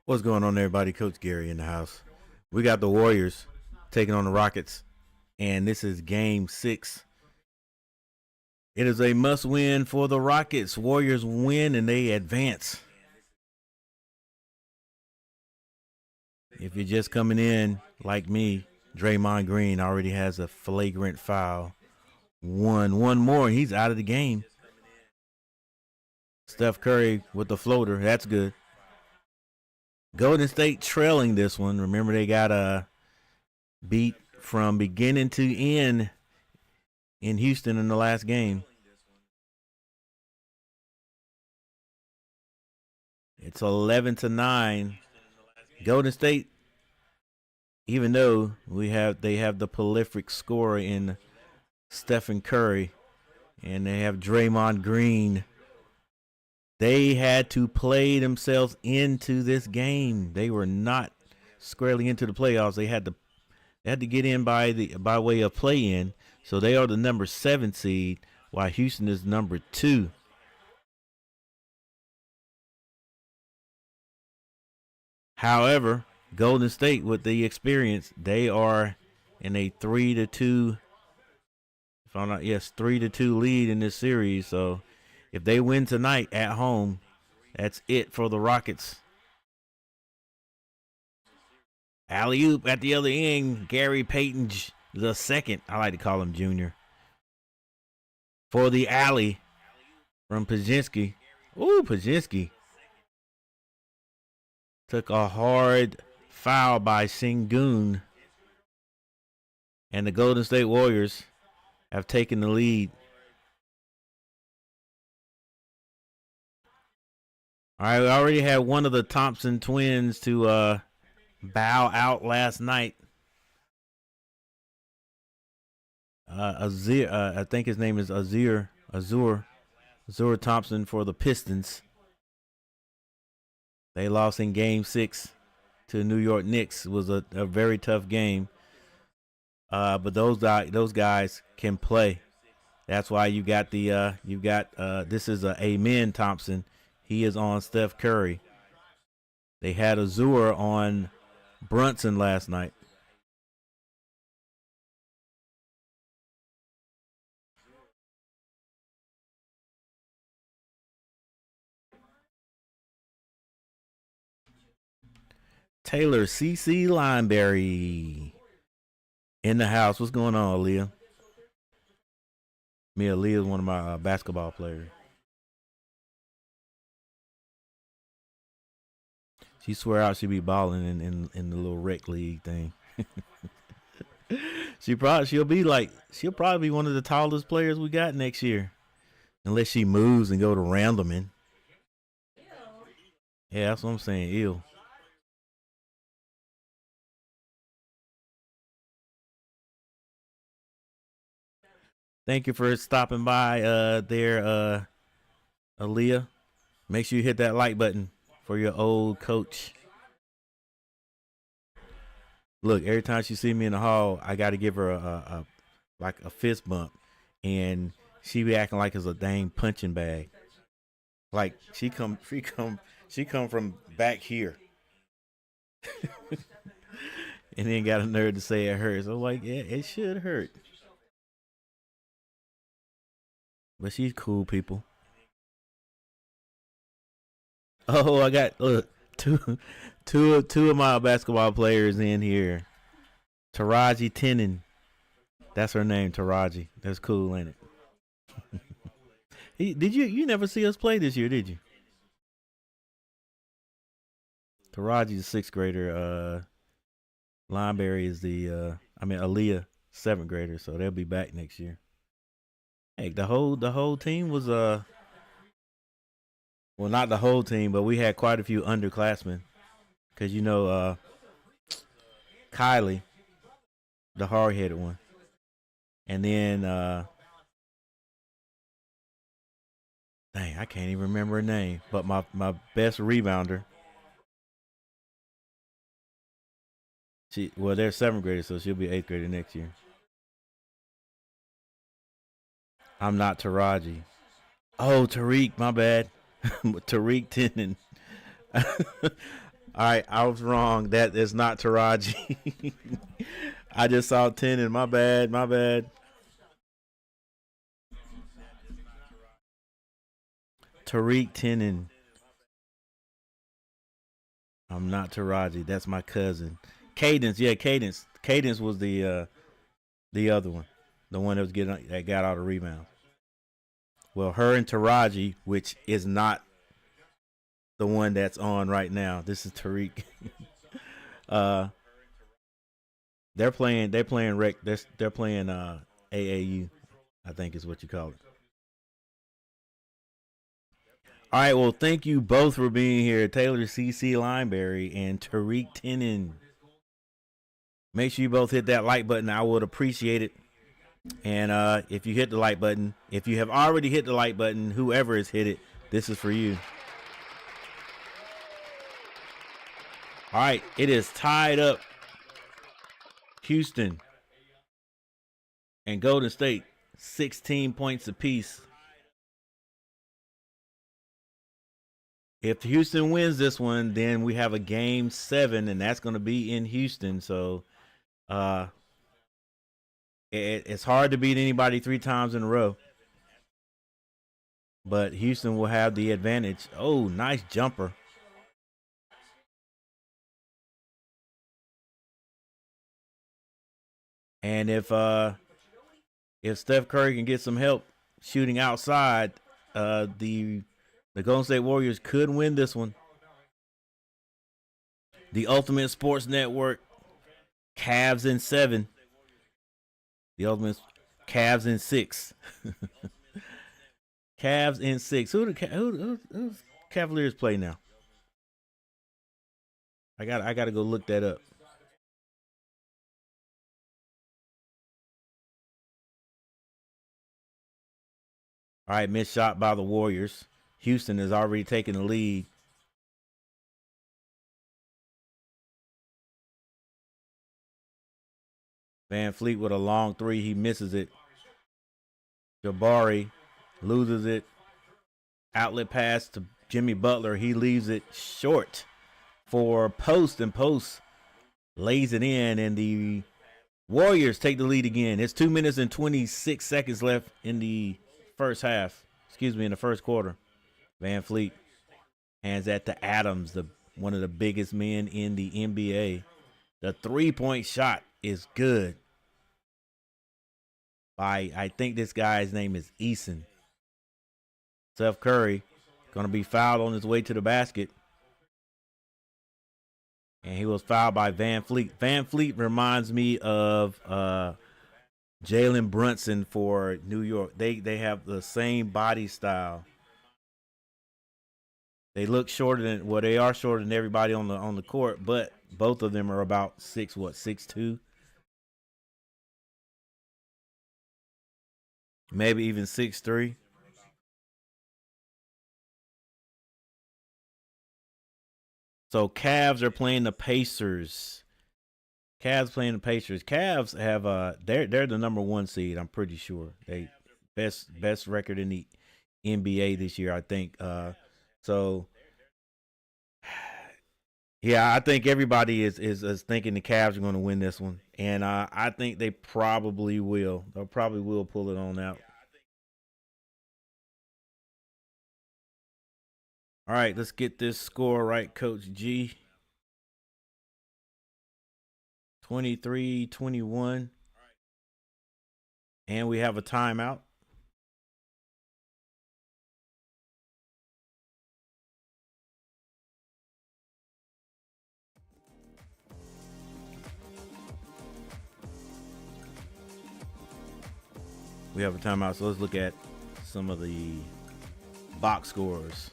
What's going on, everybody? Coach Gary in the house. We got the Warriors taking on the Rockets, and this is Game 6. It is a must-win for the Rockets. Warriors win, and they advance. If you're just coming in like me, Draymond Green already has a flagrant foul. One more, and he's out of the game. Steph Curry with the floater. That's good. Golden State trailing this one. Remember, they got beat from beginning to end in Houston in the last game. It's 11-9. Golden State, even though they have the prolific scorer in Stephen Curry, and they have Draymond Green, they had to play themselves into this game. They were not squarely into the playoffs. They had to get in by way of play-in. So they are the number 7 seed, while Houston is number 2. However, Golden State, with the experience, they are in a 3-2. If I'm not, yes, 3-2 lead in this series. So if they win tonight at home, that's it for the Rockets. Alley-oop at the other end, Gary Payton the second. I like to call him Junior. For the alley from Pajinski. Ooh, Pajinski took a hard foul by Sengun. And the Golden State Warriors have taken the lead. All right, we already had one of the Thompson twins to bow out last night. Azir, I think his name is Azur Thompson for the Pistons. They lost in Game 6 to the New York Knicks. It was a very tough game. But those guys can play. That's why you got this is a Amen Thompson. He is on Steph Curry. They had Azur on Brunson last night. Taylor C.C. Lineberry in the house. What's going on, Aaliyah? Aaliyah is one of my basketball players. She swear out she be balling in the little rec league thing. she'll probably be one of the tallest players we got next year, unless she moves and go to Randleman. Yeah, that's what I'm saying. Ew. Thank you for stopping by there, Aaliyah. Make sure you hit that like button for your old coach. Look, every time she see me in the hall, I got to give her a fist bump, and she be acting like it's a dang punching bag. Like she come from back here, and then got a nerve to say it hurts. I'm like, yeah, it should hurt, but she's cool, people. Oh, I got two of my basketball players in here. Taraji Tenen. That's her name, Taraji. That's cool, ain't it? Did you never see us play this year, did you? Taraji's a 6th grader. Lineberry is Aaliyah, 7th grader, so they'll be back next year. Hey, the whole team was well, not the whole team, but we had quite a few underclassmen. Because, Kylie, the hard-headed one. And then, dang, I can't even remember her name. But my best rebounder, they're 7th graders, so she'll be 8th grader next year. I'm not Taraji. Oh, Tariq, my bad. Tariq Tenen. All right, I was wrong. That is not Taraji. I just saw 10 and my bad. My bad. Tariq Tenen. I'm not Taraji. That's my cousin. Cadence, yeah, Cadence. Cadence was the other one, the one that got all the rebounds. Well, her and Taraji, which is not the one that's on right now. This is Tariq. uh, they're playing. They're playing rec. They're playing AAU. I think is what you call it. All right. Well, thank you both for being here, Taylor C.C. Lineberry and Tariq Tenen. Make sure you both hit that like button. I would appreciate it. And if you hit the like button, if you have already hit the like button, whoever has hit it, this is for you. All right, it is tied up. Houston and Golden State, 16 points apiece. If Houston wins this one, then we have a game 7, and that's going to be in Houston. So it's hard to beat anybody 3 times in a row. But Houston will have the advantage. Oh, nice jumper. And if Steph Curry can get some help shooting outside, the Golden State Warriors could win this one. The Ultimate Sports Network, Cavs in 7. The Ultimate Cavs in 6. Cavs in 6. Who Cavaliers play now? I got to go look that up. All right, missed shot by the Warriors. Houston has already taken the lead. Van Fleet with a long 3. He misses it. Jabari loses it. Outlet pass to Jimmy Butler. He leaves it short for Post, and Post lays it in, and the Warriors take the lead again. It's 2 minutes and 26 seconds left in the first half. In the first quarter. Van Fleet hands that to Adams, one of the biggest men in the NBA. The 3-point shot is good. I think this guy's name is Eason. Steph Curry going to be fouled on his way to the basket. And he was fouled by Van Fleet. Van Fleet reminds me of Jalen Brunson for New York. They have the same body style. They look shorter than they are shorter than everybody on the court, but both of them are about 6'2", maybe even 6'3". So Cavs are playing the Pacers. Cavs have they're the number 1 seed. I'm pretty sure they best record in the NBA this year. I think. So yeah, I think everybody is thinking the Cavs are going to win this one, and I think they probably will. They'll probably will pull it on out. All right, let's get this score right, Coach G. 23-21. And we have a timeout. We have a timeout, so let's look at some of the box scores.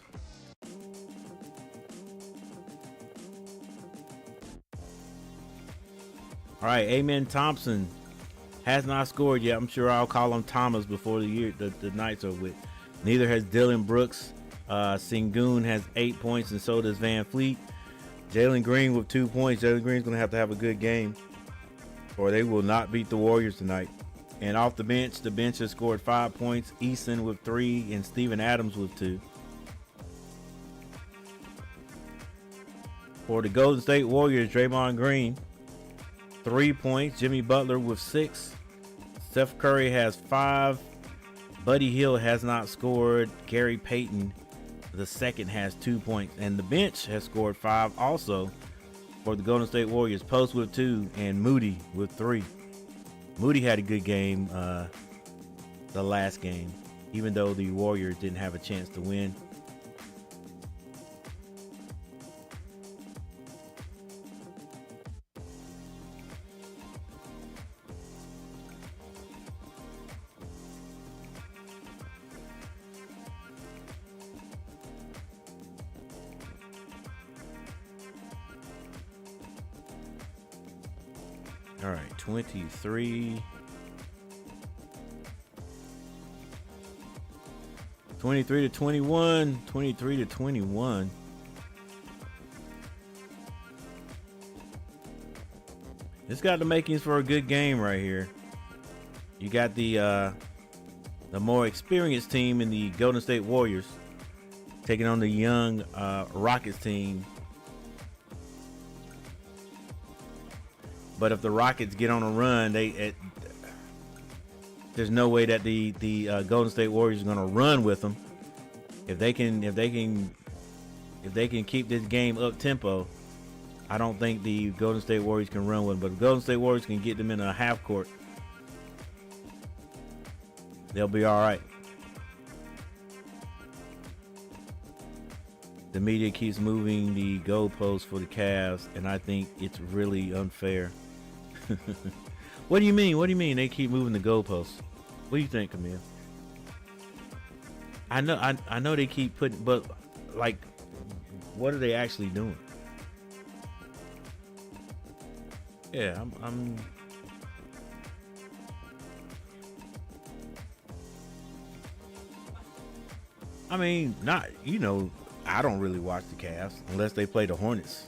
All right, Amen Thompson has not scored yet. I'm sure I'll call him Thomas before the nights are with. Neither has Dylan Brooks. Sengun has 8 points, and so does Van Fleet. Jalen Green with 2 points. Jalen Green's going to have a good game, or they will not beat the Warriors tonight. And off the bench has scored 5 points. Eason with 3, and Steven Adams with 2. For the Golden State Warriors, Draymond Green, 3 points. Jimmy Butler with 6. Steph Curry has 5. Buddy Hield has not scored. Gary Payton, the second, has 2 points. And the bench has scored 5 also for the Golden State Warriors. Post with 2 and Moody with 3. Moody had a good game the last game, even though the Warriors didn't have a chance to win. All right, 23. 23 to 21. 23 to 21. It's got the makings for a good game right here. You got the more experienced team in the Golden State Warriors taking on the young Rockets team. But if the Rockets get on a run, there's no way that the Golden State Warriors are going to run with them. If they can keep this game up tempo, I don't think the Golden State Warriors can run with them. But the Golden State Warriors can get them in a half court, they'll be all right. The media keeps moving the goalposts for the Cavs, and I think it's really unfair. What do you mean? What do you mean they keep moving the goalposts? What do you think, Camille? I know they keep putting, but like, what are they actually doing? Yeah, I mean, not, I don't really watch the Cavs unless they play the Hornets.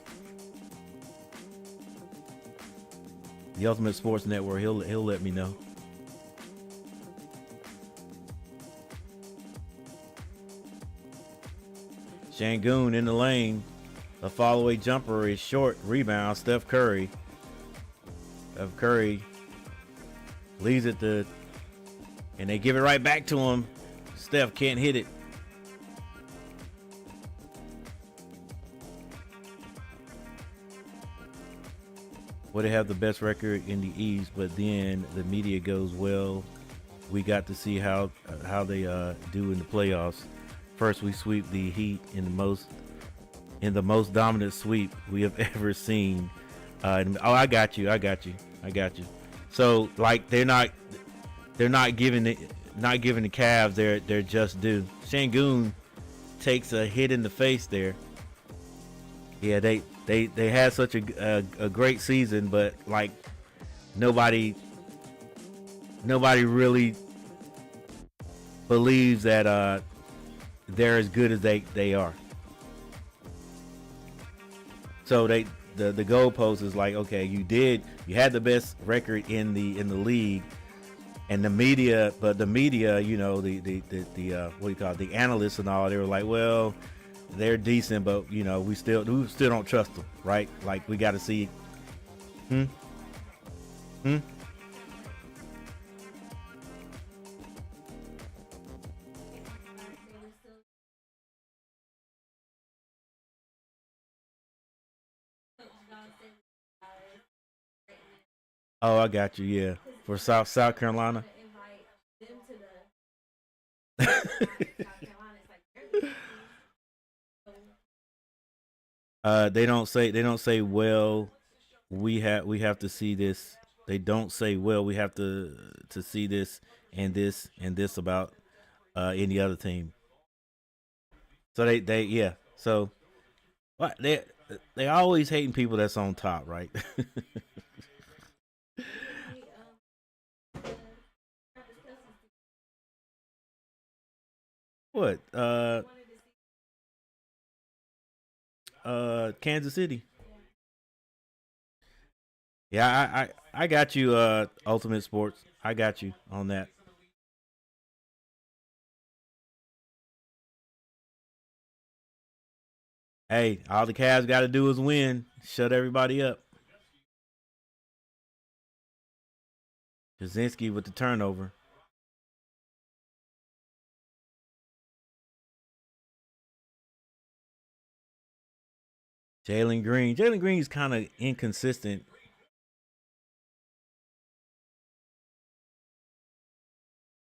The Ultimate Sports Network, he'll let me know. Şengün in the lane. A fall-away jumper is short. Rebound, Steph Curry. Steph Curry leaves it to, and they give it right back to him. Steph can't hit it. Well, they have the best record in the East, but then the media goes, well, we got to see how they do in the playoffs. First, we sweep the Heat in the most dominant sweep we have ever seen. I got you. So, like, they're not giving the Cavs their just due. Şengün takes a hit in the face there. Yeah, they had such a great season, but like nobody really believes that they're as good as they are. So the goalpost is like, okay, you had the best record in the league, and the media, the what do you call it, the analysts and all, they were like, well, they're decent, but we still don't trust them, right? Like, we got to see. Oh, I got you. Yeah, for South Carolina. They don't say well, we have to see this. They don't say, well, we have to see this and this about any other team. So they yeah. So what they always hating people that's on top, right? What? Kansas City. Yeah, I got you, Ultimate Sports. I got you on that. Hey, all the Cavs got to do is win. Shut everybody up. Kaczynski with the turnover. Jalen Green. Jalen Green's kind of inconsistent.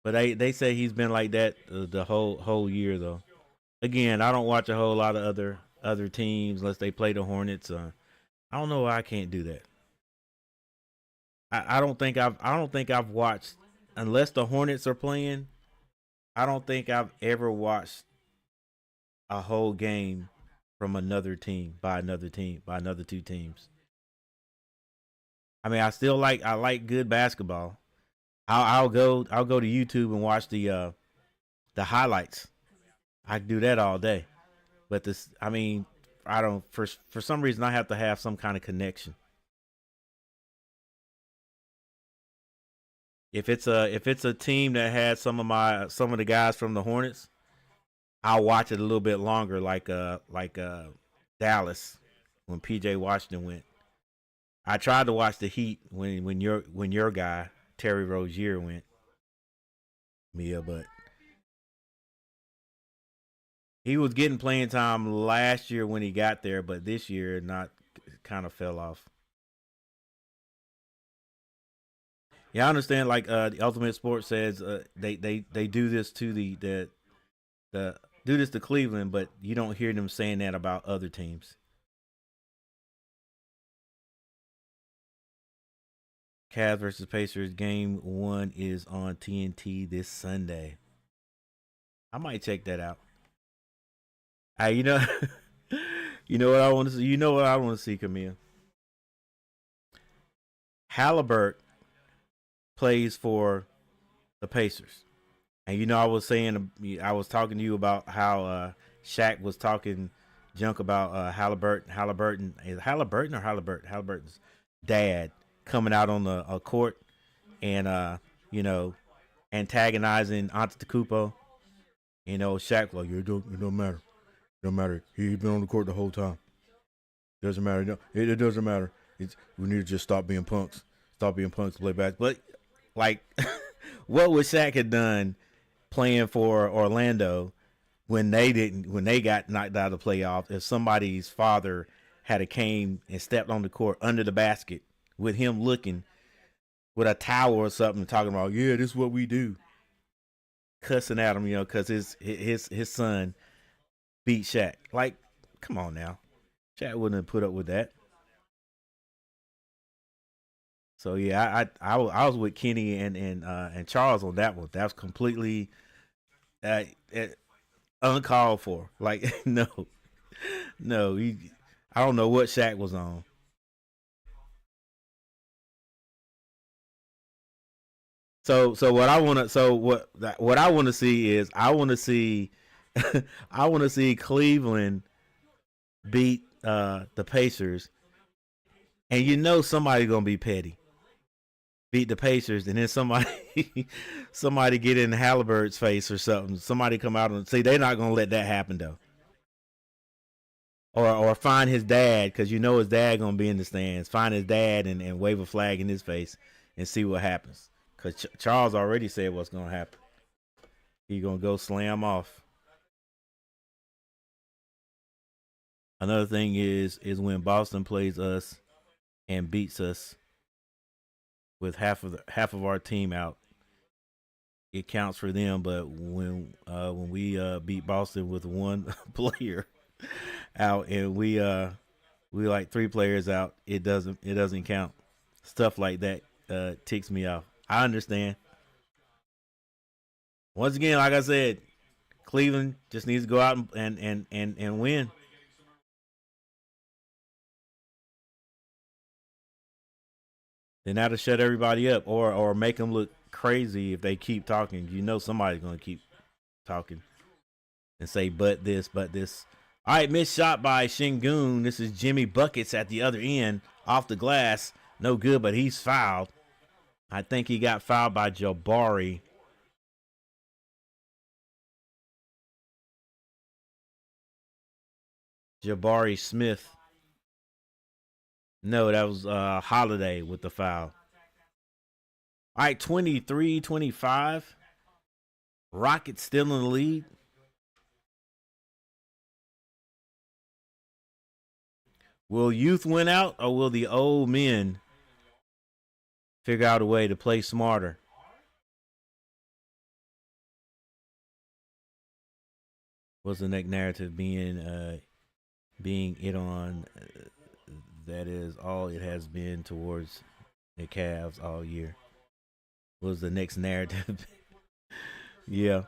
But they say he's been like that the whole year though. Again, I don't watch a whole lot of other teams unless they play the Hornets. I don't know why I can't do that. I don't think I've watched unless the Hornets are playing. I don't think I've ever watched a whole game from another team by another two teams. I mean, I like good basketball. I'll go to YouTube and watch the highlights. I do that all day. But this, I mean, I don't for some reason I have to have some kind of connection. If it's a team that has some of the guys from the Hornets, I'll watch it a little bit longer, like Dallas when PJ Washington went. I tried to watch the Heat when your guy Terry Rozier went, Mia, but he was getting playing time last year when he got there, but this year not kind of fell off. Yeah, I understand. Like the Ultimate Sports says, they do this to the do this to Cleveland, but you don't hear them saying that about other teams. Cavs versus Pacers game one is on TNT this Sunday. I might check that out. You know, you know what I want to see. You know what I want to see, Camille. Halliburton plays for the Pacers, and you know I was talking to you about how Shaq was talking junk about Halliburton. Halliburton is Halliburton or Halliburton. Halliburton's dad coming out on the court and you know antagonizing Antetokounmpo. You know, Shaq like it don't matter. It don't matter. He's been on the court the whole time. Doesn't matter. No, it doesn't matter. We need to just stop being punks. Stop being punks. Play back. But like, what would Shaq have done playing for Orlando when they got knocked out of the playoffs? If somebody's father had a came and stepped on the court under the basket with him looking with a towel or something, talking about yeah, this is what we do, cussing at him, you know, because his son beat Shaq. Like, come on now, Shaq wouldn't have put up with that. So yeah, I was with Kenny and Charles on that one. That was completely uh, uh, uncalled for. Like no, no, I don't know what Shaq was on. So what I want to see is I want to see I want to see Cleveland beat the Pacers, and you know somebody's gonna be petty, beat the Pacers, and then somebody somebody get in Halliburton's face or something. Somebody come out and see they're not gonna let that happen though. Or find his dad because you know his dad gonna be in the stands. Find his dad and wave a flag in his face and see what happens. Because Charles already said what's gonna happen. He gonna go slam off. Another thing is when Boston plays us and beats us with half of our team out, it counts for them. But when we beat Boston with one player out and we like three players out, it doesn't count. Stuff like that ticks me off. I understand. Once again, like I said, Cleveland just needs to go out and win. Then that'll shut everybody up, or make them look crazy if they keep talking. You know somebody's gonna keep talking and say, "But this, but this." All right, missed shot by Shingun. This is Jimmy Buckets at the other end, off the glass, no good, but he's fouled. I think he got fouled by Jabari. Jabari Smith. No, that was Holiday with the foul. All right, 23-25. Rockets still in the lead. Will youth win out, or will the old men figure out a way to play smarter? What's the next narrative being it on that is all it has been towards the Cavs all year? What's the next narrative? Yeah.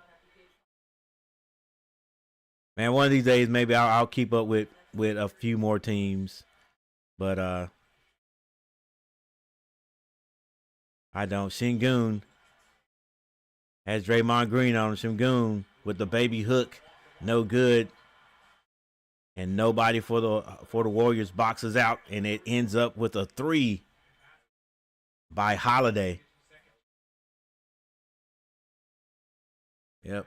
Man, one of these days maybe I'll keep up with a few more teams. But I don't. Şengün has Draymond Green on him. Şengün with the baby hook, no good, and nobody for the Warriors boxes out, and it ends up with a 3 by Holiday. Yep,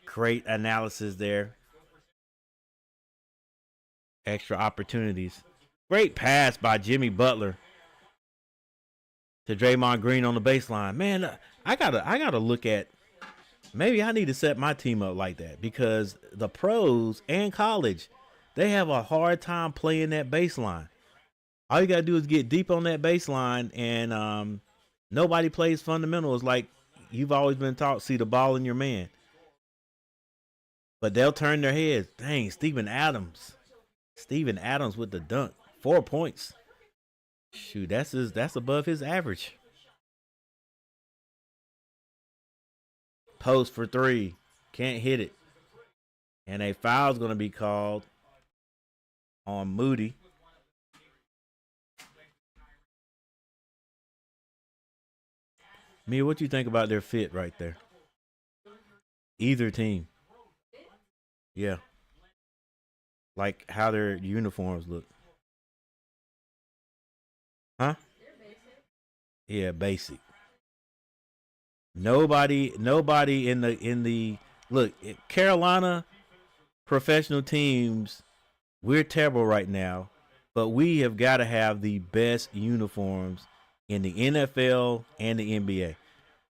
great analysis there. Extra opportunities. Great pass by Jimmy Butler to Draymond Green on the baseline. Man, I gotta look at. Maybe I need to set my team up like that, because the pros and college, they have a hard time playing that baseline. All you gotta do is get deep on that baseline, and nobody plays fundamentals like you've always been taught. See the ball in your man, but they'll turn their heads. Dang, Steven Adams with the dunk, 4 points. Shoot, that's above his average. Post for 3, can't hit it, and a foul's gonna be called on Moody. Mia, what you think about their fit right there? Either team. Yeah. Like how their uniforms look. Huh? Yeah, basic. Nobody in the look, Carolina professional teams, we're terrible right now, but we have got to have the best uniforms in the NFL and the NBA.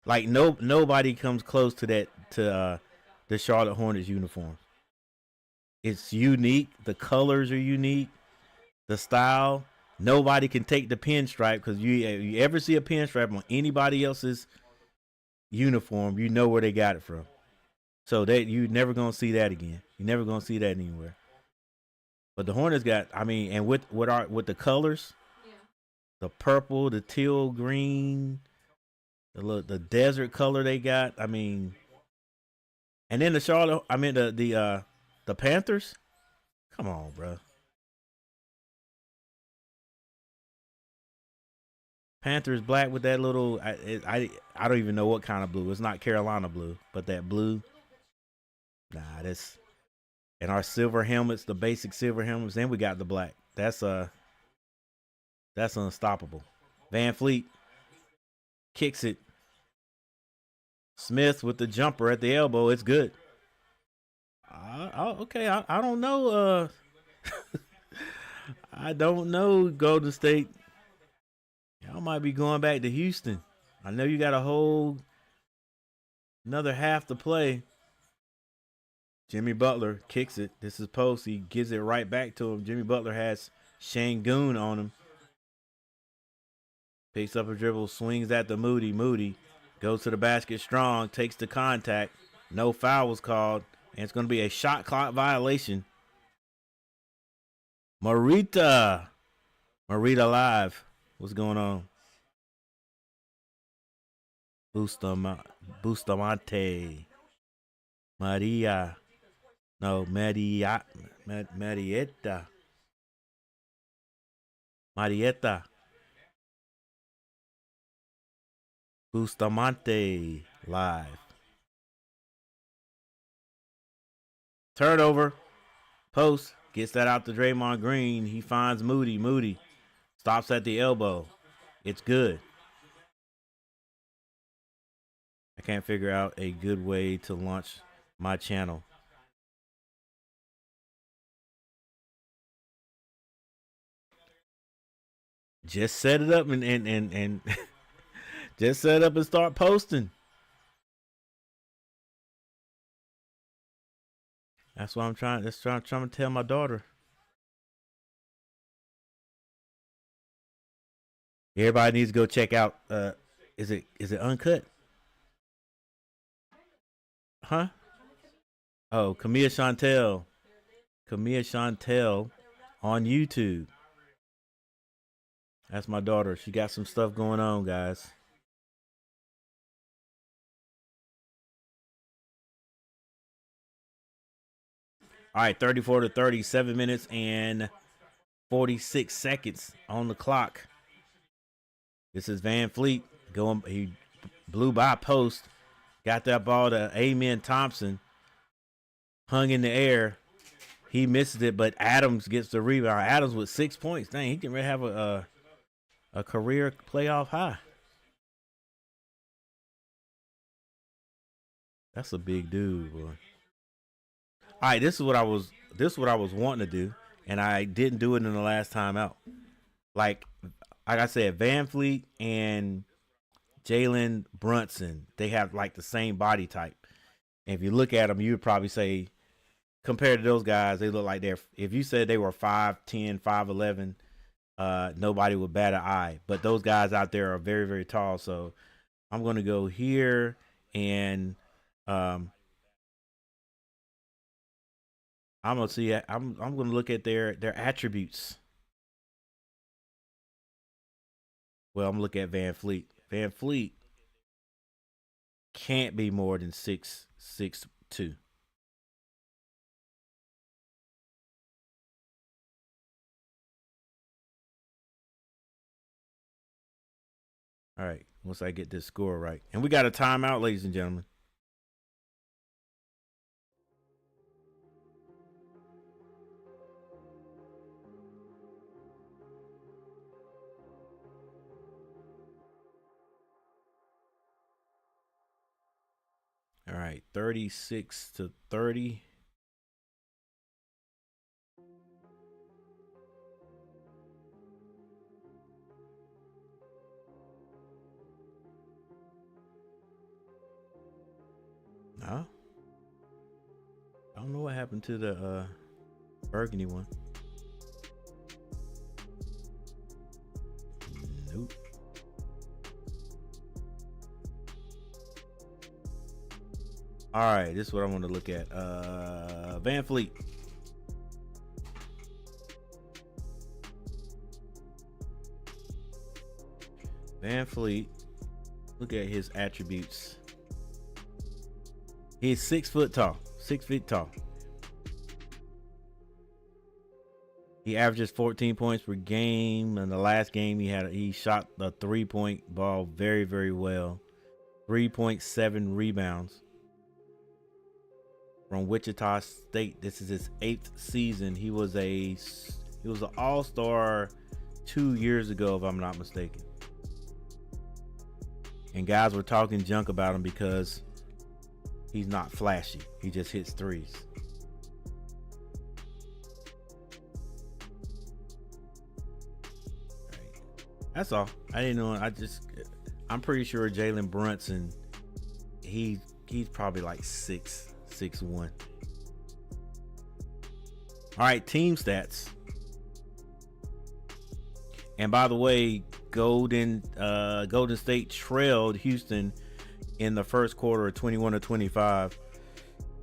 Like nobody comes close to that, to the Charlotte Hornets uniform. It's unique. The colors are unique. The style. Nobody can take the pinstripe, because you ever see a pinstripe on anybody else's uniform, you know where they got it from. So that you never gonna see that again. You're never gonna see that anywhere. But the Hornets got, I mean, and with the colors, the purple, the teal green, the desert color they got. I mean, and then the Panthers. Come on, bro. Panthers black with that little. I don't even know what kind of blue. It's not Carolina blue, but that blue. Nah, that's, and our silver helmets, the basic silver helmets. Then we got the black. That's unstoppable. Van Fleet kicks it. Smith with the jumper at the elbow. It's good. Okay, I don't know. I don't know, Golden State. Y'all might be going back to Houston. I know you got a whole another half to play. Jimmy Butler kicks it. This is post. He gives it right back to him. Jimmy Butler has Şengün on him. Picks up a dribble, swings at the Moody. Moody goes to the basket strong, takes the contact. No foul was called, and it's going to be a shot clock violation. Marita live. What's going on? Bustamante. Maria. No, Marietta. Bustamante live. Turnover. Post. Gets that out to Draymond Green. He finds Moody. Moody stops at the elbow. It's good. I can't figure out a good way to launch my channel. Just set it up and just set up and start posting. That's what I'm trying. That's what I'm trying to tell my daughter. Everybody needs to go check out. Is it uncut? Huh? Oh, Camille Chantel on YouTube. That's my daughter. She got some stuff going on, guys. All right, 34 to 37 minutes and 46 seconds on the clock. This is Van Fleet going. He blew by post, got that ball to Amen Thompson, hung in the air. He misses it, but Adams gets the rebound. Adams with 6 points. Dang, he can really have a career playoff high. That's a big dude, boy. All right, this is what I was wanting to do, and I didn't do it in the last time out. Like I said, Van Fleet and Jalen Brunson, they have like the same body type. And if you look at them, you would probably say, compared to those guys, they look like they're. If you said they were 5'10", 5'11", nobody would bat an eye. But those guys out there are very, very tall. So I'm going to go here and I'm gonna see. I'm gonna look at their attributes. Well, I'm looking at Van Fleet. Van Fleet can't be more than 6'2". All right, once I get this score right, and we got a timeout, ladies and gentlemen. All right, 36 to 30. No, I don't know what happened to the burgundy one. Nope. All right, this is what I want to look at. Van Fleet. Van Fleet. Look at his attributes. He's 6 foot tall. 6 feet tall. He averages 14 points per game. In the last game, he shot the 3-point ball very, very well. 3.7 rebounds. From Wichita State. This is his 8th season. He was an all-star 2 years ago, if I'm not mistaken. And guys were talking junk about him because he's not flashy. He just hits threes. Right. That's all. I didn't know. I'm pretty sure Jalen Brunson, he's probably like 6'1". All right, team stats. And by the way, Golden State trailed Houston in the first quarter of 21-25.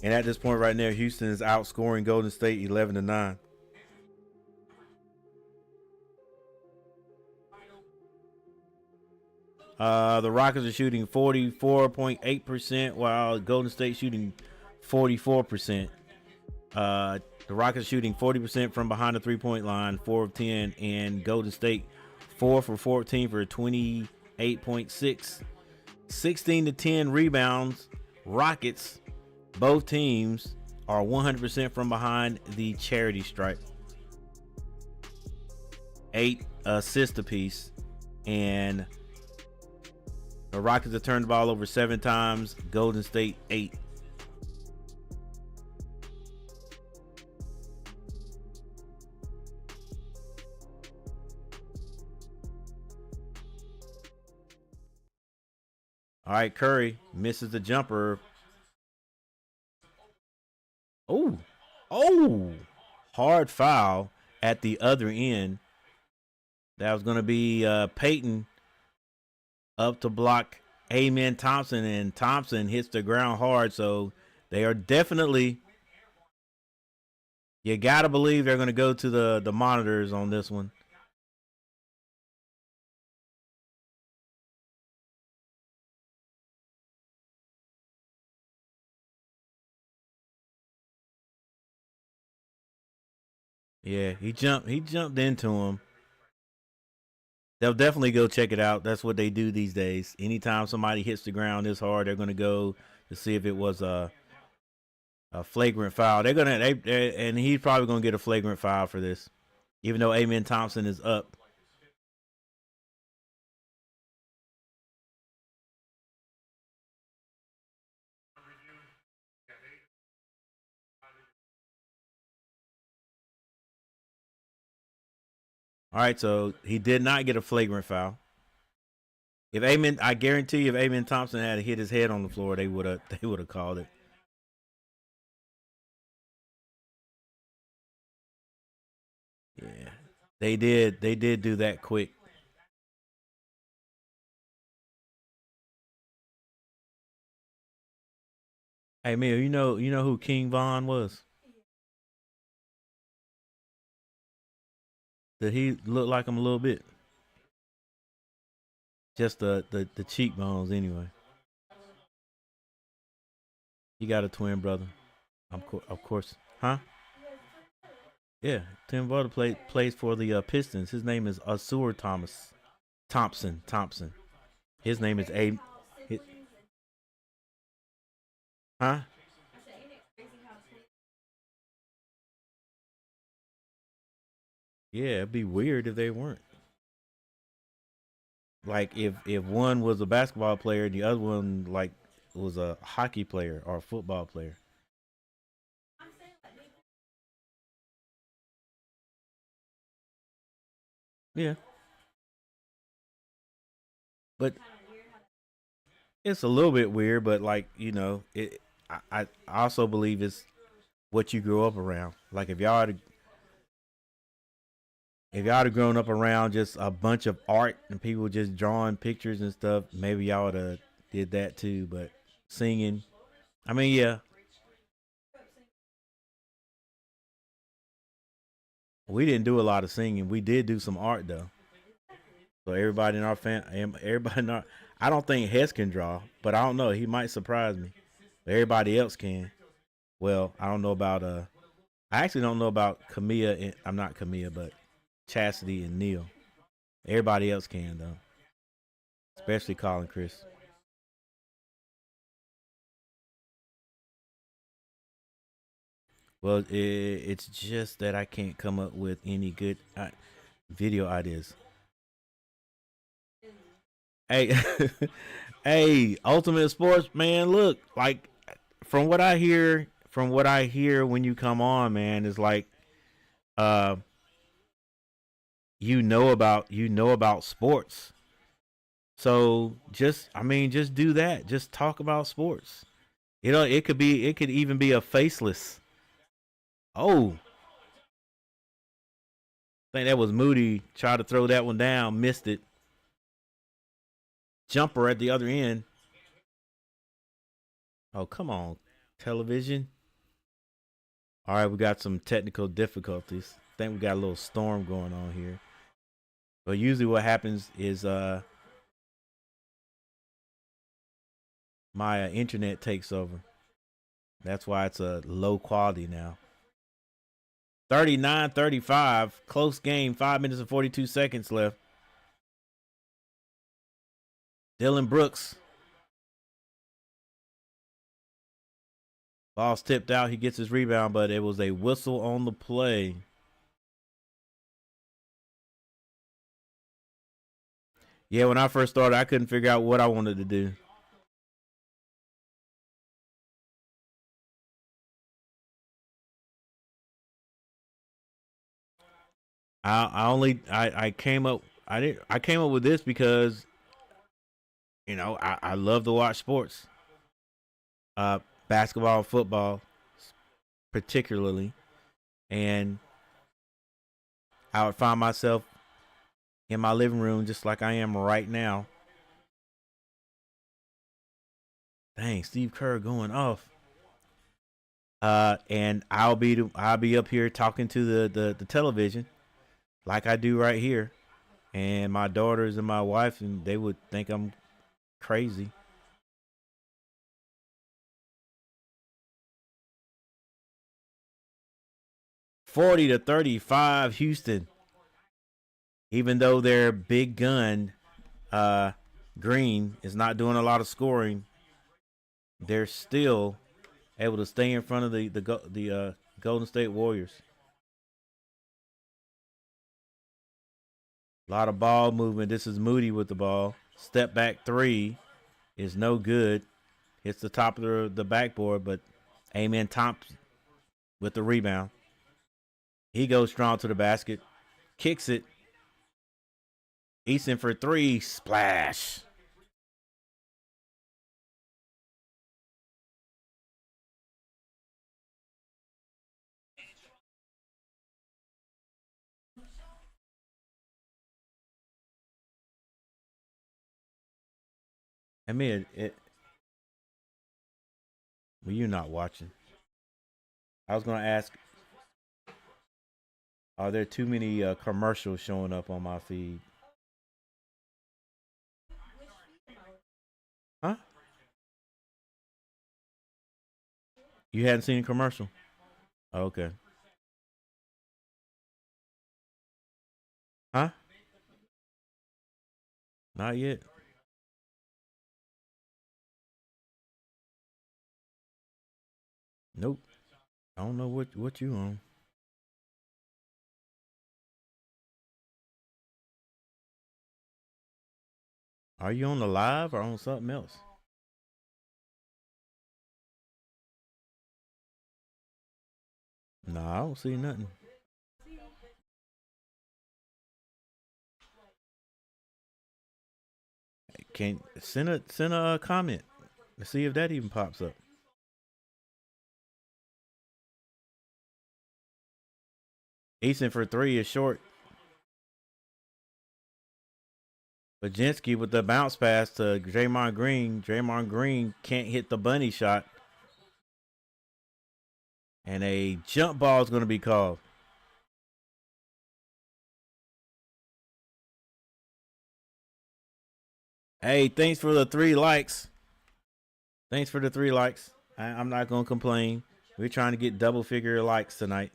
And at this point right now, Houston is outscoring Golden State 11-9. The Rockets are shooting 44.8%, while Golden State shooting 44%. The Rockets shooting 40% from behind the three-point line, 4 of 10, and Golden State 4 for 14 for 28.6. 16 to 10 rebounds. Rockets, both teams are 100% from behind the charity stripe. 8 assists apiece, and the Rockets have turned the ball over 7 times. Golden State 8. All right, Curry misses the jumper. Oh, oh, hard foul at the other end. That was going to be Peyton up to block Amen Thompson, and Thompson hits the ground hard. So they are definitely, you got to believe they're going to go to the monitors on this one. Yeah, he jumped into him. They'll definitely go check it out. That's what they do these days. Anytime somebody hits the ground this hard, they're going to go to see if it was a flagrant foul. And he's probably going to get a flagrant foul for this, even though Amen Thompson is up. All right, so he did not get a flagrant foul. I guarantee you, if Amen Thompson had hit his head on the floor, they would have called it. Yeah, they did do that quick. Hey, man, you know who King Von was? Did he look like him a little bit? Just the cheekbones, anyway. You got a twin brother, of course, huh? Yeah, Tim brother plays for the Pistons. His name is Asur Thompson. His name is huh? Yeah, it'd be weird if they weren't. Like if one was a basketball player and the other one like was a hockey player or a football player. Yeah, but it's a little bit weird. But like it. I also believe it's what you grew up around. Like if y'all had grown up around just a bunch of art and people just drawing pictures and stuff, maybe y'all would have did that too. But singing, I mean, yeah, we didn't do a lot of singing. We did do some art though. So everybody in our everybody in our, I don't think Hess can draw, but I don't know. He might surprise me. But everybody else can. Well, I don't know about I actually don't know about Camilla. I'm not Camilla, but Chastity and Neil. Everybody else can though, especially Colin Chris. Well, it's just that I can't come up with any good video ideas. Hey, hey, Ultimate Sports, man. Look, like from what I hear when you come on, man, is like, uh, you know about sports. So just do that. Just talk about sports. It could even be a faceless. Oh, I think that was Moody. Tried to throw that one down, missed it. Jumper at the other end. Oh, come on, television. All right, we got some technical difficulties. I think we got a little storm going on here. But usually what happens is my internet takes over. That's why it's a low quality now. 39-35, close game, 5 minutes and 42 seconds left. Dylan Brooks. Ball's tipped out. He gets his rebound, but it was a whistle on the play. Yeah, when I first started, I couldn't figure out what I wanted to do. I came up with this because You know, I love to watch sports, basketball, football, particularly, and I would find myself in my living room just like I am right now. Dang, Steve Kerr going off. And I'll be up here talking to the television like I do right here, and my daughters and my wife, and they would think I'm crazy. $40-35 Houston. Even though their big gun, Green, is not doing a lot of scoring, they're still able to stay in front of the Golden State Warriors. A lot of ball movement. This is Moody with the ball. Step back three is no good. Hits the top of the backboard, but Amen Thompson with the rebound. He goes strong to the basket. Kicks it. Easton for three. Splash. I mean, well, you're not watching. I was going to ask, are there too many commercials showing up on my feed? Huh? You hadn't seen a commercial? Oh, okay. Huh? Not yet. Nope. I don't know what you on. Are you on the live or on something else? No, I don't see nothing. Can send a comment. Let's see if that even pops up. Easton for three is short. Baginski with the bounce pass to Draymond Green. Draymond Green can't hit the bunny shot. And a jump ball is going to be called. Hey, thanks for the 3 likes. Thanks for the 3 likes. I'm not going to complain. We're trying to get double figure likes tonight.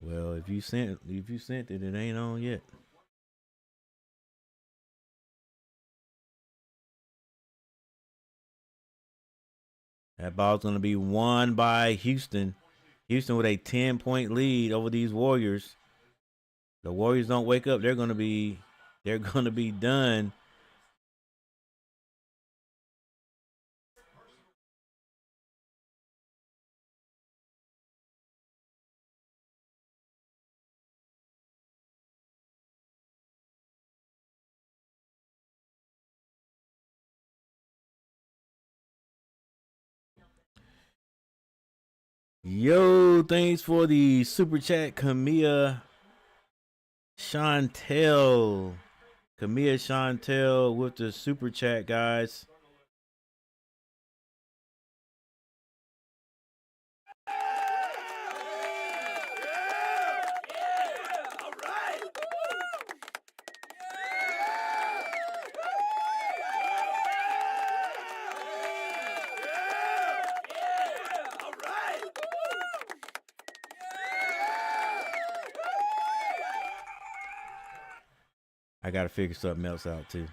Well, if you sent it, it ain't on yet. That ball's going to be won by Houston. Houston with a 10-point lead over these Warriors. The Warriors don't wake up, they're going to be done. Yo, thanks for the super chat, Camilla Chantel. Camilla Chantel with the super chat, guys. I got to figure something else out, too.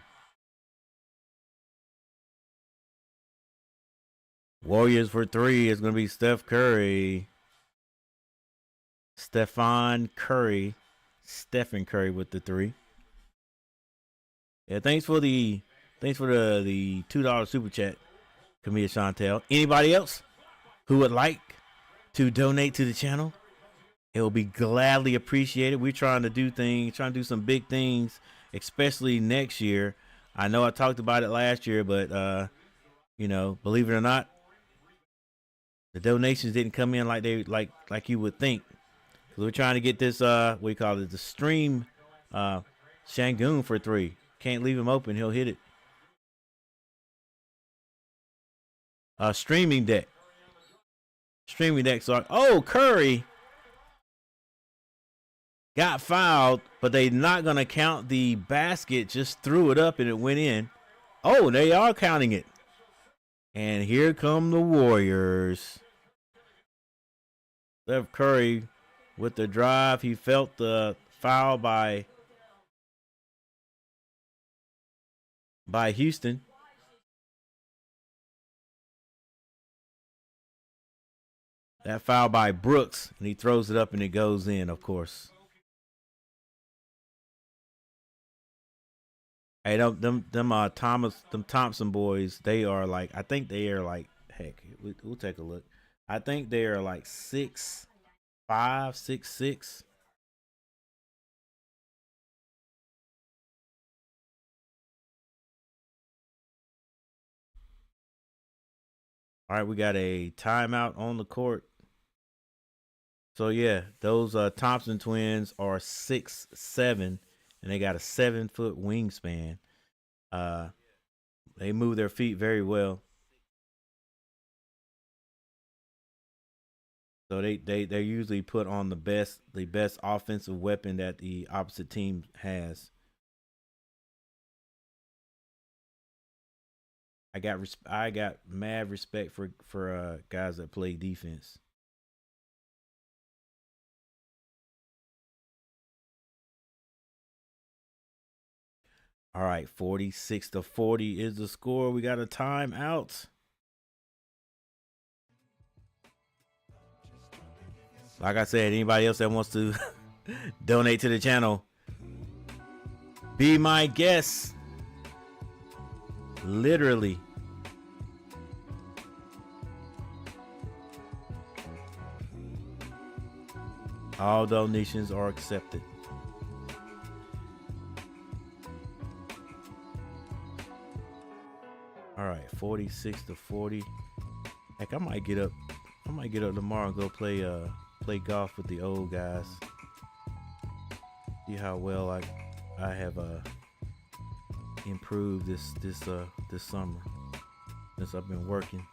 Warriors for 3 is going to be Steph Curry. Stephen Curry with the 3. Yeah, thanks for the $2 super chat, Camilla Chantel. Anybody else who would like to donate to the channel? It will be gladly appreciated. We're trying to do some big things, especially next year. I know I talked about it last year, but believe it or not, the donations didn't come in like you would think. Cause we're trying to get this what do you call it, the stream Shangoon for 3. Can't leave him open, he'll hit it. Streaming deck. So Curry got fouled, but they're not gonna count the basket. Just threw it up and it went in. Oh, they are counting it. And here come the Warriors. Steph Curry with the drive. He felt the foul by Houston. That foul by Brooks, and he throws it up and it goes in, of course. Hey, them Thompson boys, they are like, I think they are like, heck, we'll take a look. I think they are like 6'5", 6'6". All right, we got a timeout on the court. So yeah, those Thompson twins are 6'7", and they got a 7-foot wingspan. They move their feet very well. So they're usually put on the best offensive weapon that the opposite team has. I got mad respect for guys that play defense. All right, 46-40 is the score. We got a timeout. Like I said, anybody else that wants to donate to the channel, be my guest. Literally. All donations are accepted. All right, 46-40. Heck, I might get up tomorrow and go play golf with the old guys. See how well I have improved this summer since I've been working.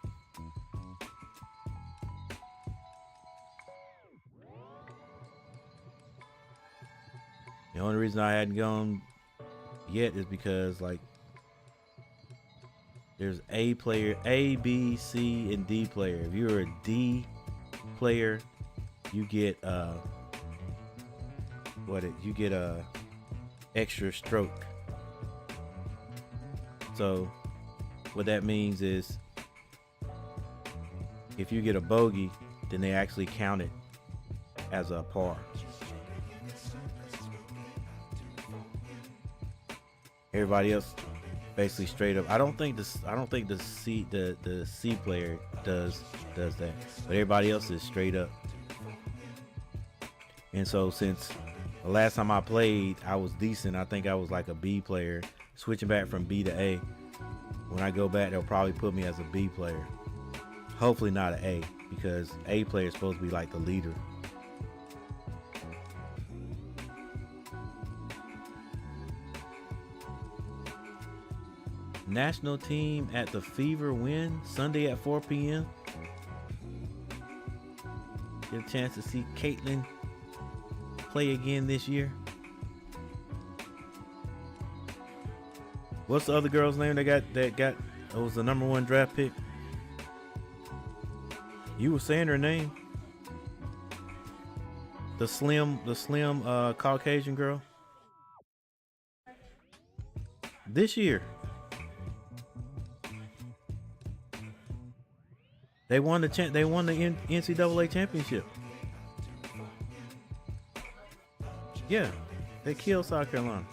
The only reason I hadn't gone yet is because there's A player, A, B, C, and D player. If you're a D player, you get a extra stroke. So what that means is if you get a bogey, then they actually count it as a par. Everybody else basically straight up. I don't think the C player does that, but everybody else is straight up. And so since the last time I played, I was decent. I think I was like a B player. Switching back from B to A. When I go back, they'll probably put me as a B player. Hopefully not an A, because A player is supposed to be like the leader. National team at the Fever win Sunday at 4 p.m. Get a chance to see Caitlin play again this year. What's the other girl's name that was the #1 draft pick? You were saying her name. The slim Caucasian girl. This year. They won the NCAA championship. Yeah, they killed South Carolina.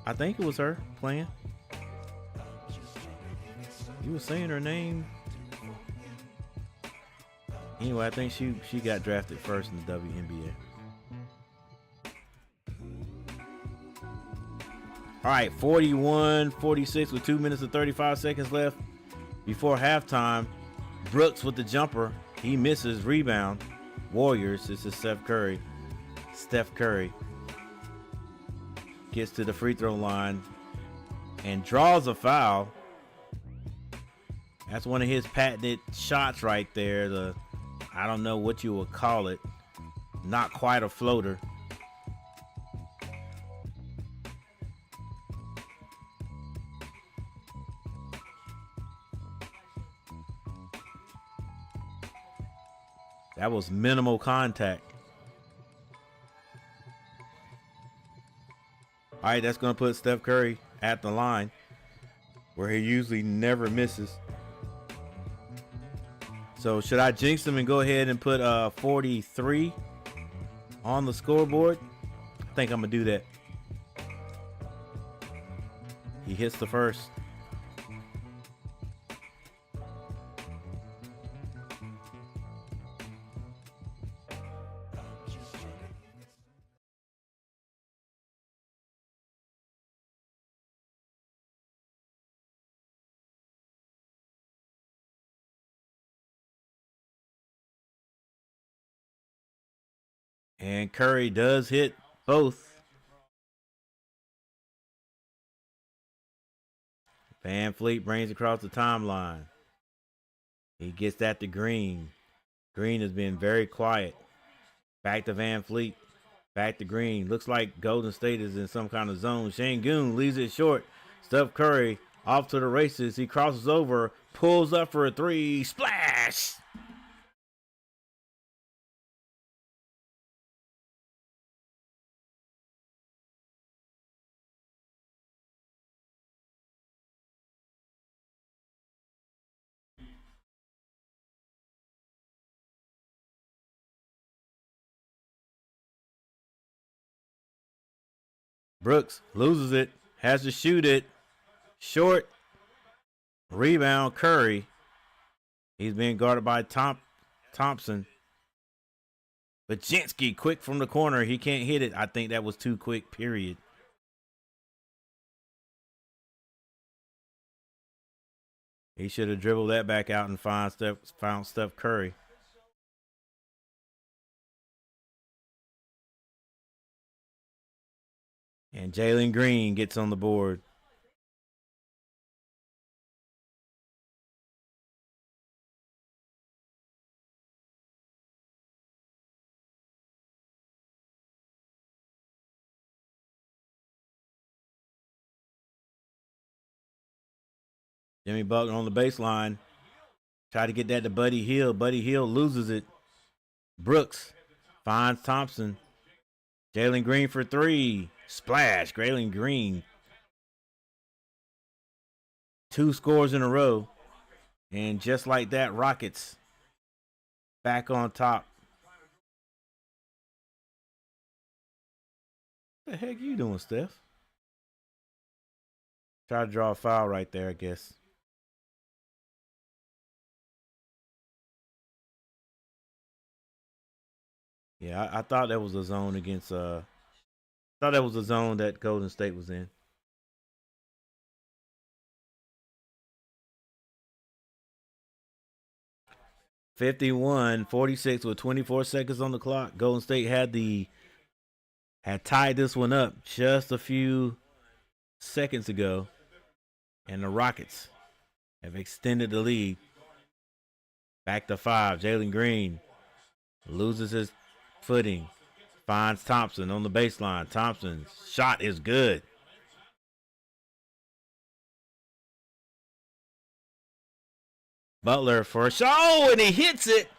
I think it was her playing. You were saying her name. Anyway, I think she got drafted first in the WNBA. All right, 41-46 with 2 minutes and 35 seconds left before halftime. Brooks with the jumper. He misses. Rebound. Warriors. This is Steph Curry. Steph Curry gets to the free throw line and draws a foul. That's one of his patented shots right there. I don't know what you would call it. Not quite a floater. That was minimal contact. All right, that's going to put Steph Curry at the line where he usually never misses. So should I jinx him and go ahead and put 43 on the scoreboard? I think I'm going to do that. He hits the first. And Curry does hit both. Van Fleet brings across the timeline. He gets that to Green. Green has been very quiet. Back to Van Fleet. Back to Green. Looks like Golden State is in some kind of zone. Şengün leaves it short. Steph Curry off to the races. He crosses over. Pulls up for a three. Splash! Brooks loses it. Has to shoot it. Short. Rebound, Curry. He's being guarded by Thompson. Baczynski quick from the corner. He can't hit it. I think that was too quick, period. He should have dribbled that back out and found Steph Curry. And Jalen Green gets on the board. Jimmy Butler on the baseline. Try to get that to Buddy Hield. Buddy Hield loses it. Brooks finds Thompson. Jalen Green for three. Splash. Jalen Green. 2 scores in a row. And just like that, Rockets back on top. What the heck you doing, Steph? Try to draw a foul right there, I guess. Yeah, I thought that was a zone against thought that was a zone that Golden State was in. (51-46) with 24 seconds on the clock. Golden State had tied this one up just a few seconds ago, and the Rockets have extended the lead back to 5. Jalen Green loses his footing, finds Thompson on the baseline. Thompson's shot is good. Butler for a shot. Oh, and he hits it.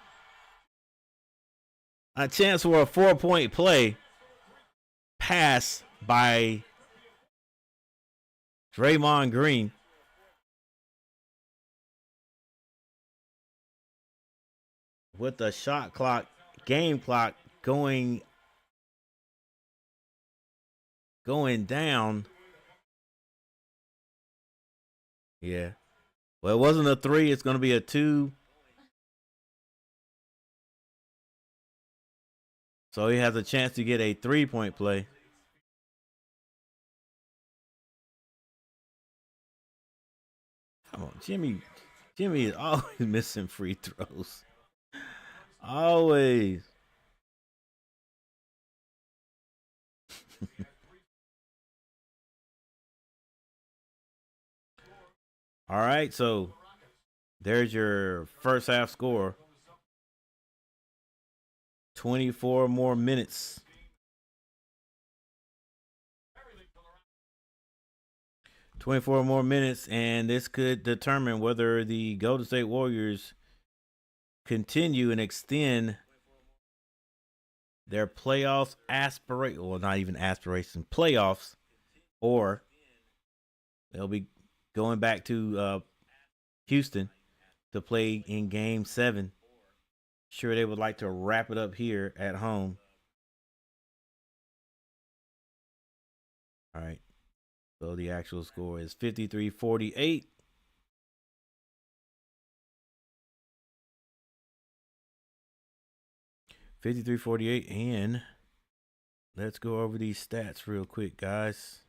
A chance for a 4-point play. Pass by Draymond Green. With the shot clock, game clock going down. Yeah. Well, it wasn't a 3. It's going to be a 2. So he has a chance to get a 3-point play. Come on, Jimmy. Jimmy is always missing free throws. Always. All right, so there's your first half score. 24 more minutes. 24 more minutes, and this could determine whether the Golden State Warriors continue and extend their playoffs aspiration. Well, not even aspiration, playoffs, or they'll be going back to Houston to play in Game 7. Sure, they would like to wrap it up here at home. All right. So the actual score is 53-48. And let's go over these stats real quick, guys.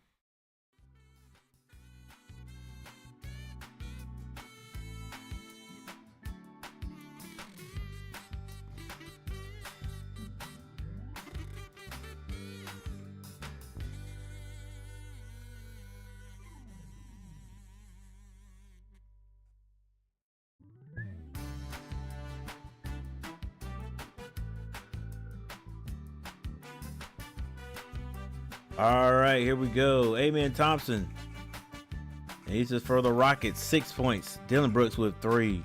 All right, here we go. Amen Thompson. And he's just for the Rockets, 6 points. Dylan Brooks with 3.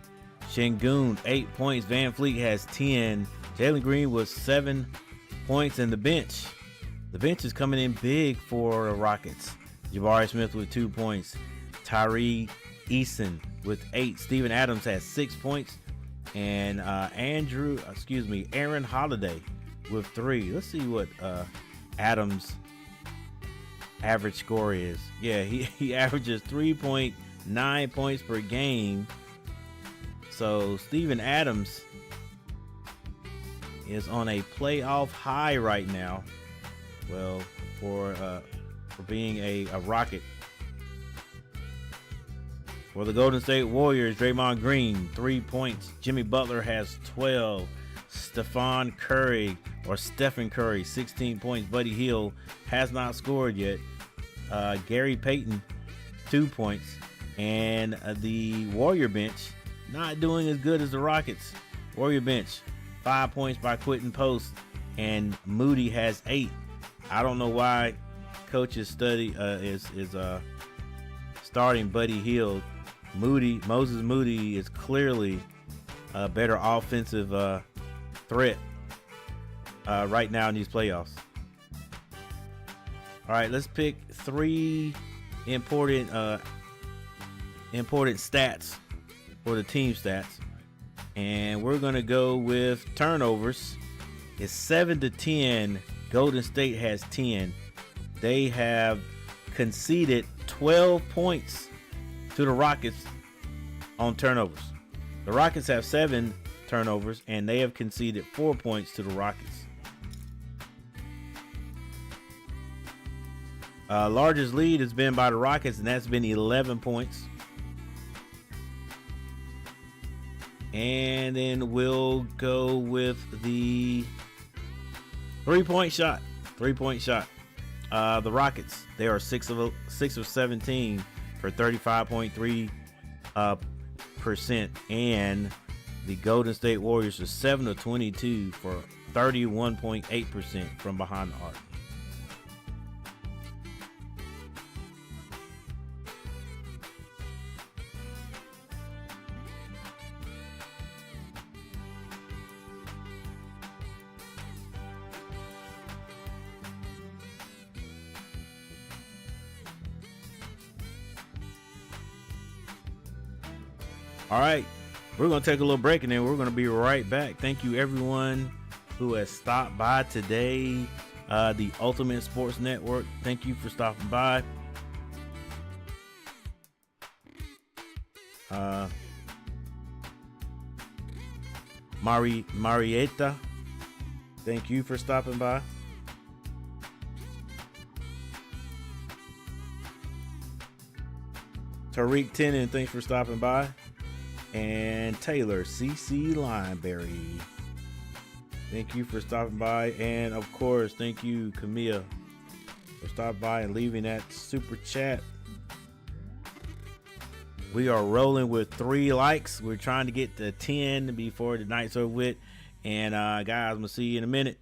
Şengün, 8 points. Van Fleet has 10. Jalen Green with 7 points. And the bench is coming in big for the Rockets. Jabari Smith with 2 points. Tyree Eason with 8. Steven Adams has 6 points. And Aaron Holiday with 3. Let's see what Adams' average score is. Yeah, he averages 3.9 points per game. So Steven Adams is on a playoff high right now. Well, for being a Rocket. For the Golden State Warriors, Draymond Green, 3 points. Jimmy Butler has 12. Stephen Curry, 16 points. Buddy Hield has not scored yet. Gary Payton, 2 points. And the Warrior bench, not doing as good as the Rockets. Warrior bench, 5 points by Quentin Post. And Moody has 8. I don't know why coaches is starting Buddy Hield. Moses Moody is clearly a better offensive threat right now in these playoffs. All right, let's pick 3 important stats for the team stats, and we're gonna go with turnovers. It's 7-10. Golden State has 10. They have conceded 12 points to the Rockets on turnovers. The Rockets have 7 turnovers, and they have conceded 4 points to the Rockets. Largest lead has been by the Rockets, and that's been 11 points. And then we'll go with the three-point shot. The Rockets, they are 6 of 17 for 35.3%, and the Golden State Warriors are 7 of 22 for 31.8% from behind the arc. All right, we're going to take a little break, and then we're going to be right back. Thank you, everyone who has stopped by today. The Ultimate Sports Network, thank you for stopping by. Marietta, thank you for stopping by. Tariq Tenen, thanks for stopping by. And Taylor CC Lineberry, thank you for stopping by. And of course, thank you, Camilla, for stopping by and leaving that super chat. We are rolling with 3 likes. We're trying to get to 10 before the night's over with. And guys, I'm gonna see you in a minute.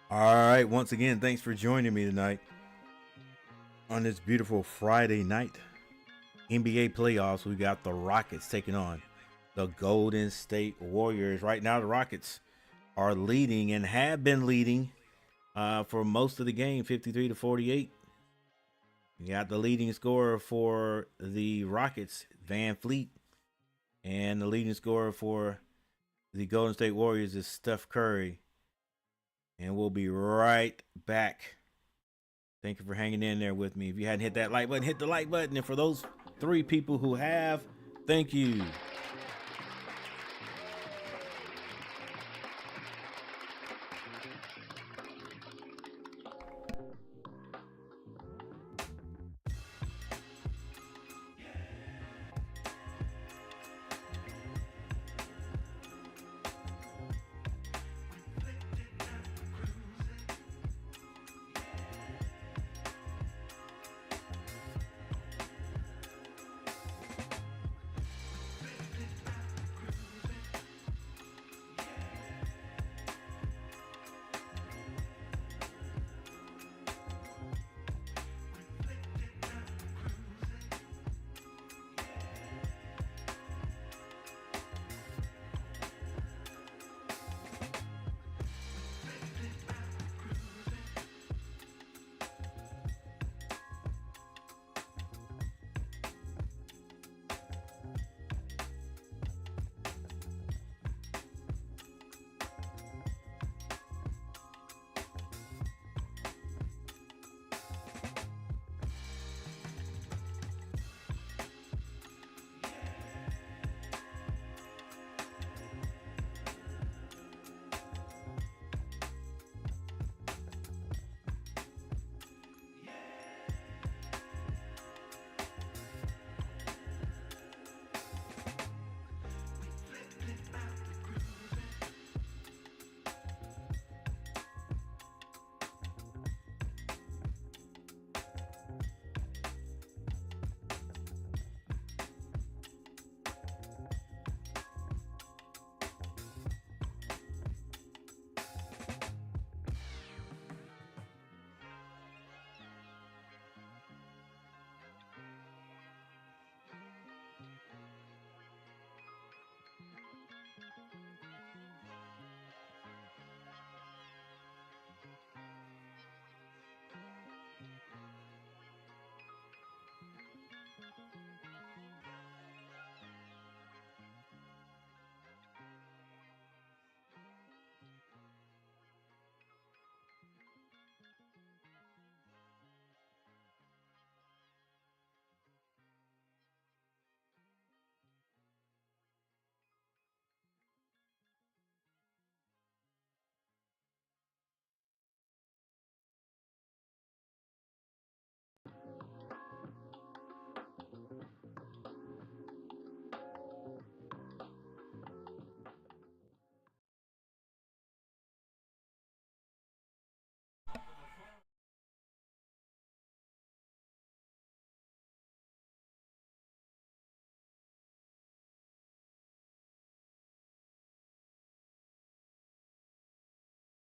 All right, once again, thanks for joining me tonight on this beautiful Friday night. NBA playoffs, we got the Rockets taking on the Golden State Warriors. Right now, the Rockets are leading and have been leading for most of the game, 53-48. You got the leading scorer for the Rockets, Van Fleet, and the leading scorer for the Golden State Warriors is Steph Curry. And we'll be right back. Thank you for hanging in there with me. If you hadn't hit that like button, hit the like button. And for those 3 people who have, thank you.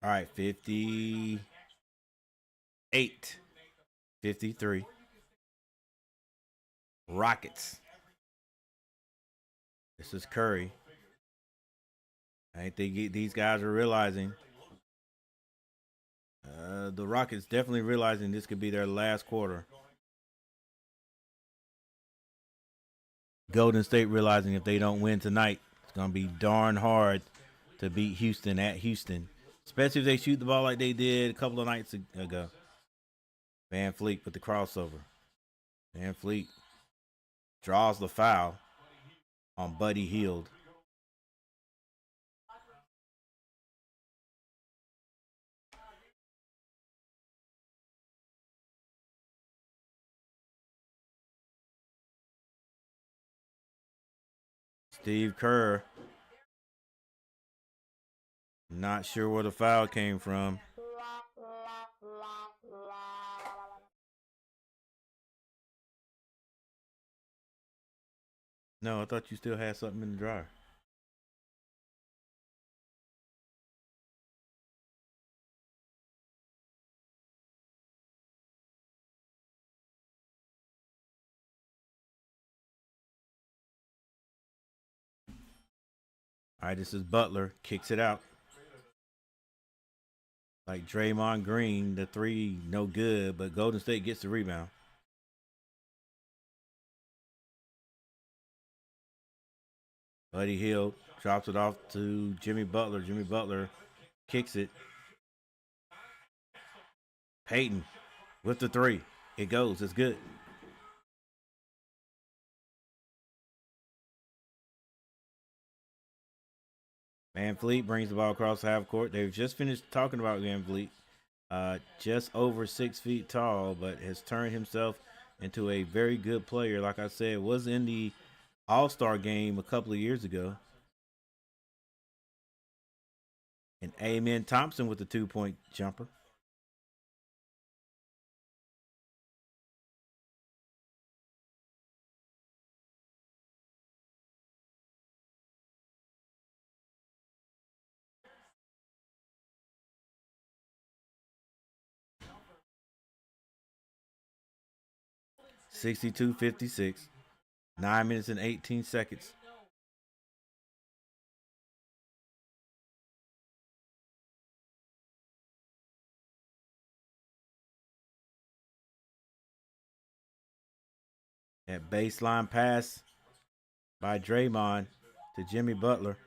All right, 58-53. Rockets. This is Curry. I think these guys are realizing. The Rockets definitely realizing this could be their last quarter. Golden State realizing if they don't win tonight, it's going to be darn hard to beat Houston at Houston, especially if they shoot the ball like they did a couple of nights ago. Van Fleet with the crossover. Van Fleet draws the foul on Buddy Hield. Steve Kerr, not sure where the foul came from. No, I thought you still had something in the dryer. All right, this is Butler. Kicks it out. Like Draymond Green, the three, no good, but Golden State gets the rebound. Buddy Hield drops it off to Jimmy Butler. Jimmy Butler kicks it. Payton with the three. It goes. It's good. Van Fleet brings the ball across half court. They've just finished talking about Van Fleet. Just over 6 feet tall, but has turned himself into a very good player. Like I said, was in the All-Star game a couple of years ago. And Amen Thompson with the 2-point jumper. (62-56). 9 minutes and 18 seconds. That baseline pass by Draymond to Jimmy Butler.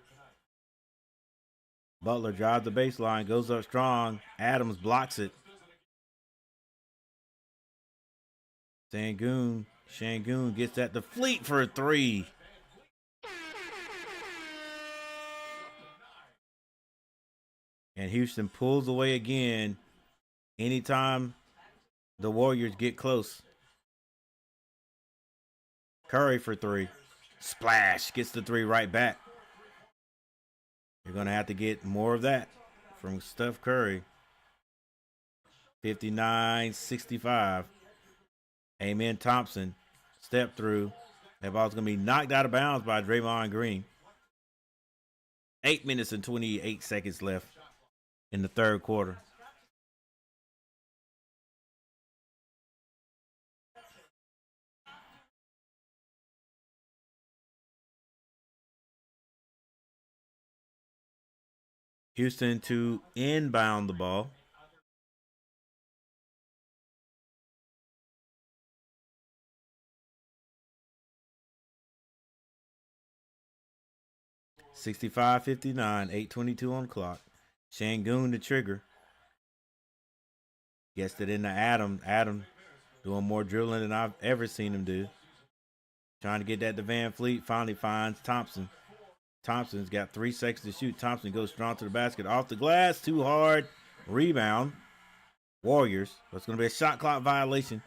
Butler drives the baseline, goes up strong. Adams blocks it. Shangoon gets that to Fleet for a three. And Houston pulls away again anytime the Warriors get close. Curry for three. Splash. Gets the three right back. You're going to have to get more of that from Steph Curry. 59-65. Amen Thompson. Step through. That ball's going to be knocked out of bounds by Draymond Green. 8 minutes and 28 seconds left in the third quarter. Houston to inbound the ball. (65-59), 8:22 on the clock. Shangoon the trigger. Gets it into Adam. Adam doing more dribbling than I've ever seen him do. Trying to get that to Van Fleet. Finally finds Thompson. Thompson's got 3 seconds to shoot. Thompson goes strong to the basket. Off the glass. Too hard. Rebound. Warriors. It's going to be a shot clock violation.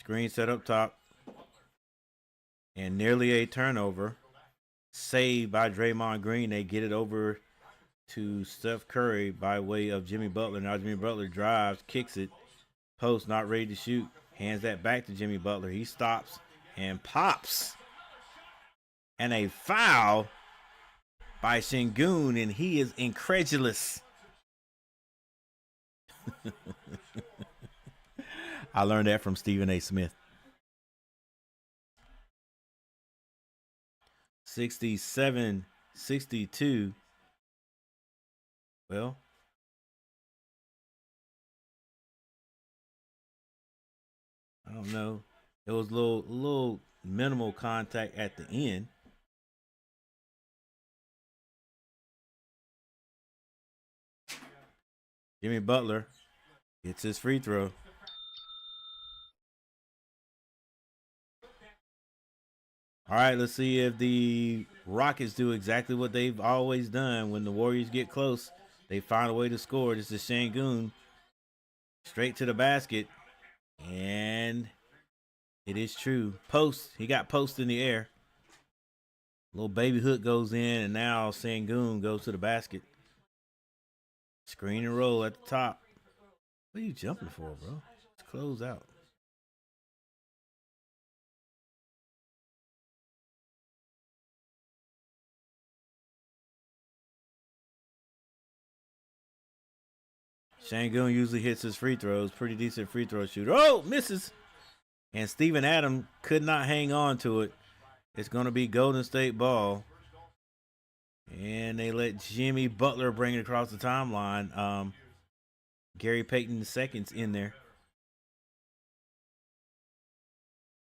Screen set up top. And nearly a turnover. Saved by Draymond Green. They get it over to Steph Curry by way of Jimmy Butler. Now Jimmy Butler drives, kicks it. Post not ready to shoot. Hands that back to Jimmy Butler. He stops and pops. And a foul by Shangoon, and he is incredulous. I learned that from Stephen A. Smith. 67-62. Well, I don't know. It was a little minimal contact at the end. Jimmy Butler gets his free throw. All right, let's see if the Rockets do exactly what they've always done. When the Warriors get close, they find a way to score. This is Shangoon. Straight to the basket. And it is true. Post. He got post in the air. Little baby hook goes in, and now Shangoon goes to the basket. Screen and roll at the top. What are you jumping for, bro? Let's close out. Şengün usually hits his free throws. Pretty decent free throw shooter. Oh, misses. And Steven Adams could not hang on to it. It's going to be Golden State ball. And they let Jimmy Butler bring it across the timeline. Gary Payton II's in there.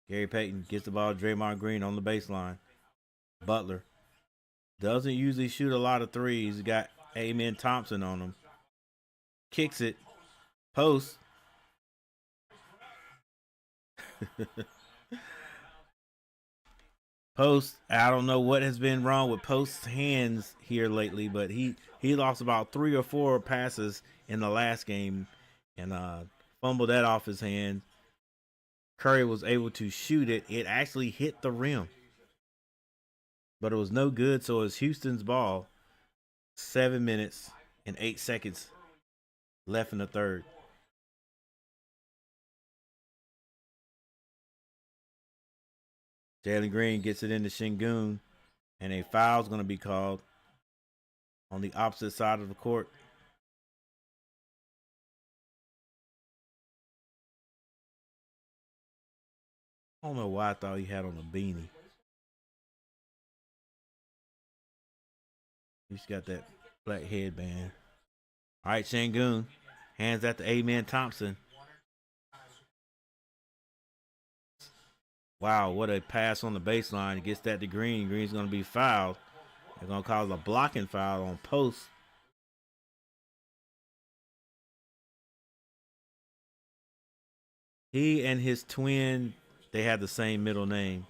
Gary Payton gets the ball to Draymond Green on the baseline. Butler doesn't usually shoot a lot of threes. He's got Amen Thompson on him. Kicks it. Post. Post, I don't know what has been wrong with Post's hands here lately, but he lost about 3 or 4 passes in the last game and fumbled that off his hand. Curry was able to shoot it. It actually hit the rim, but it was no good, so it's Houston's ball. 7 minutes and 8 seconds left in the third. Jalen Green gets it into Şengün, and a foul is going to be called on the opposite side of the court. I don't know why I thought he had on a beanie. He's got that black headband. All right, Şengün hands that to Amen Thompson. Wow, what a pass on the baseline. He gets that to Green. Green's going to be fouled. They're going to cause a blocking foul on Post. He and his twin, they have the same middle name.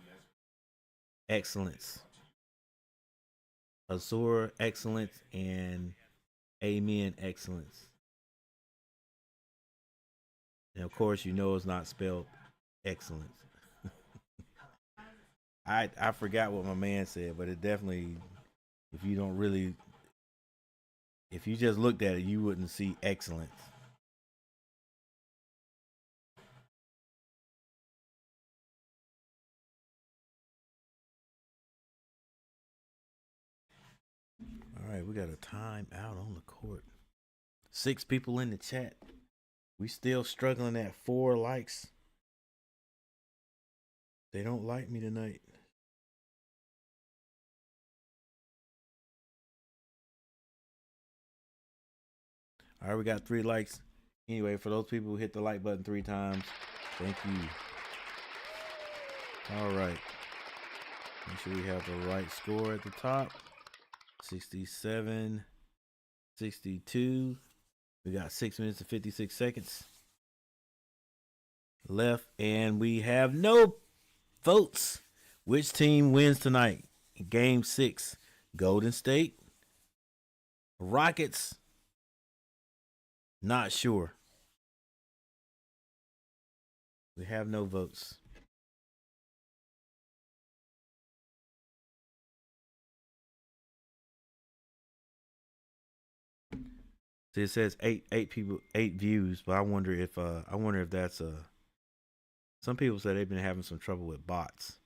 Excellence. Azure Excellence and Amen Excellence. And of course, you know it's not spelled excellence. I forgot what my man said, but it definitely, if you don't really, if you just looked at it, you wouldn't see excellence. All right, we got a time out on the court. 6 people in the chat. We still struggling at 4 likes. They don't like me tonight. All right, we got 3 likes. Anyway, for those people who hit the like button 3 times, thank you. All right. Make sure we have the right score at the top. 67, 62. We got 6 minutes and 56 seconds left, and we have no votes. Which team wins tonight? Game 6, Golden State, Rockets. Not sure. We have no votes. See, it says eight people, 8 views, but I wonder if that's some people said they've been having some trouble with bots.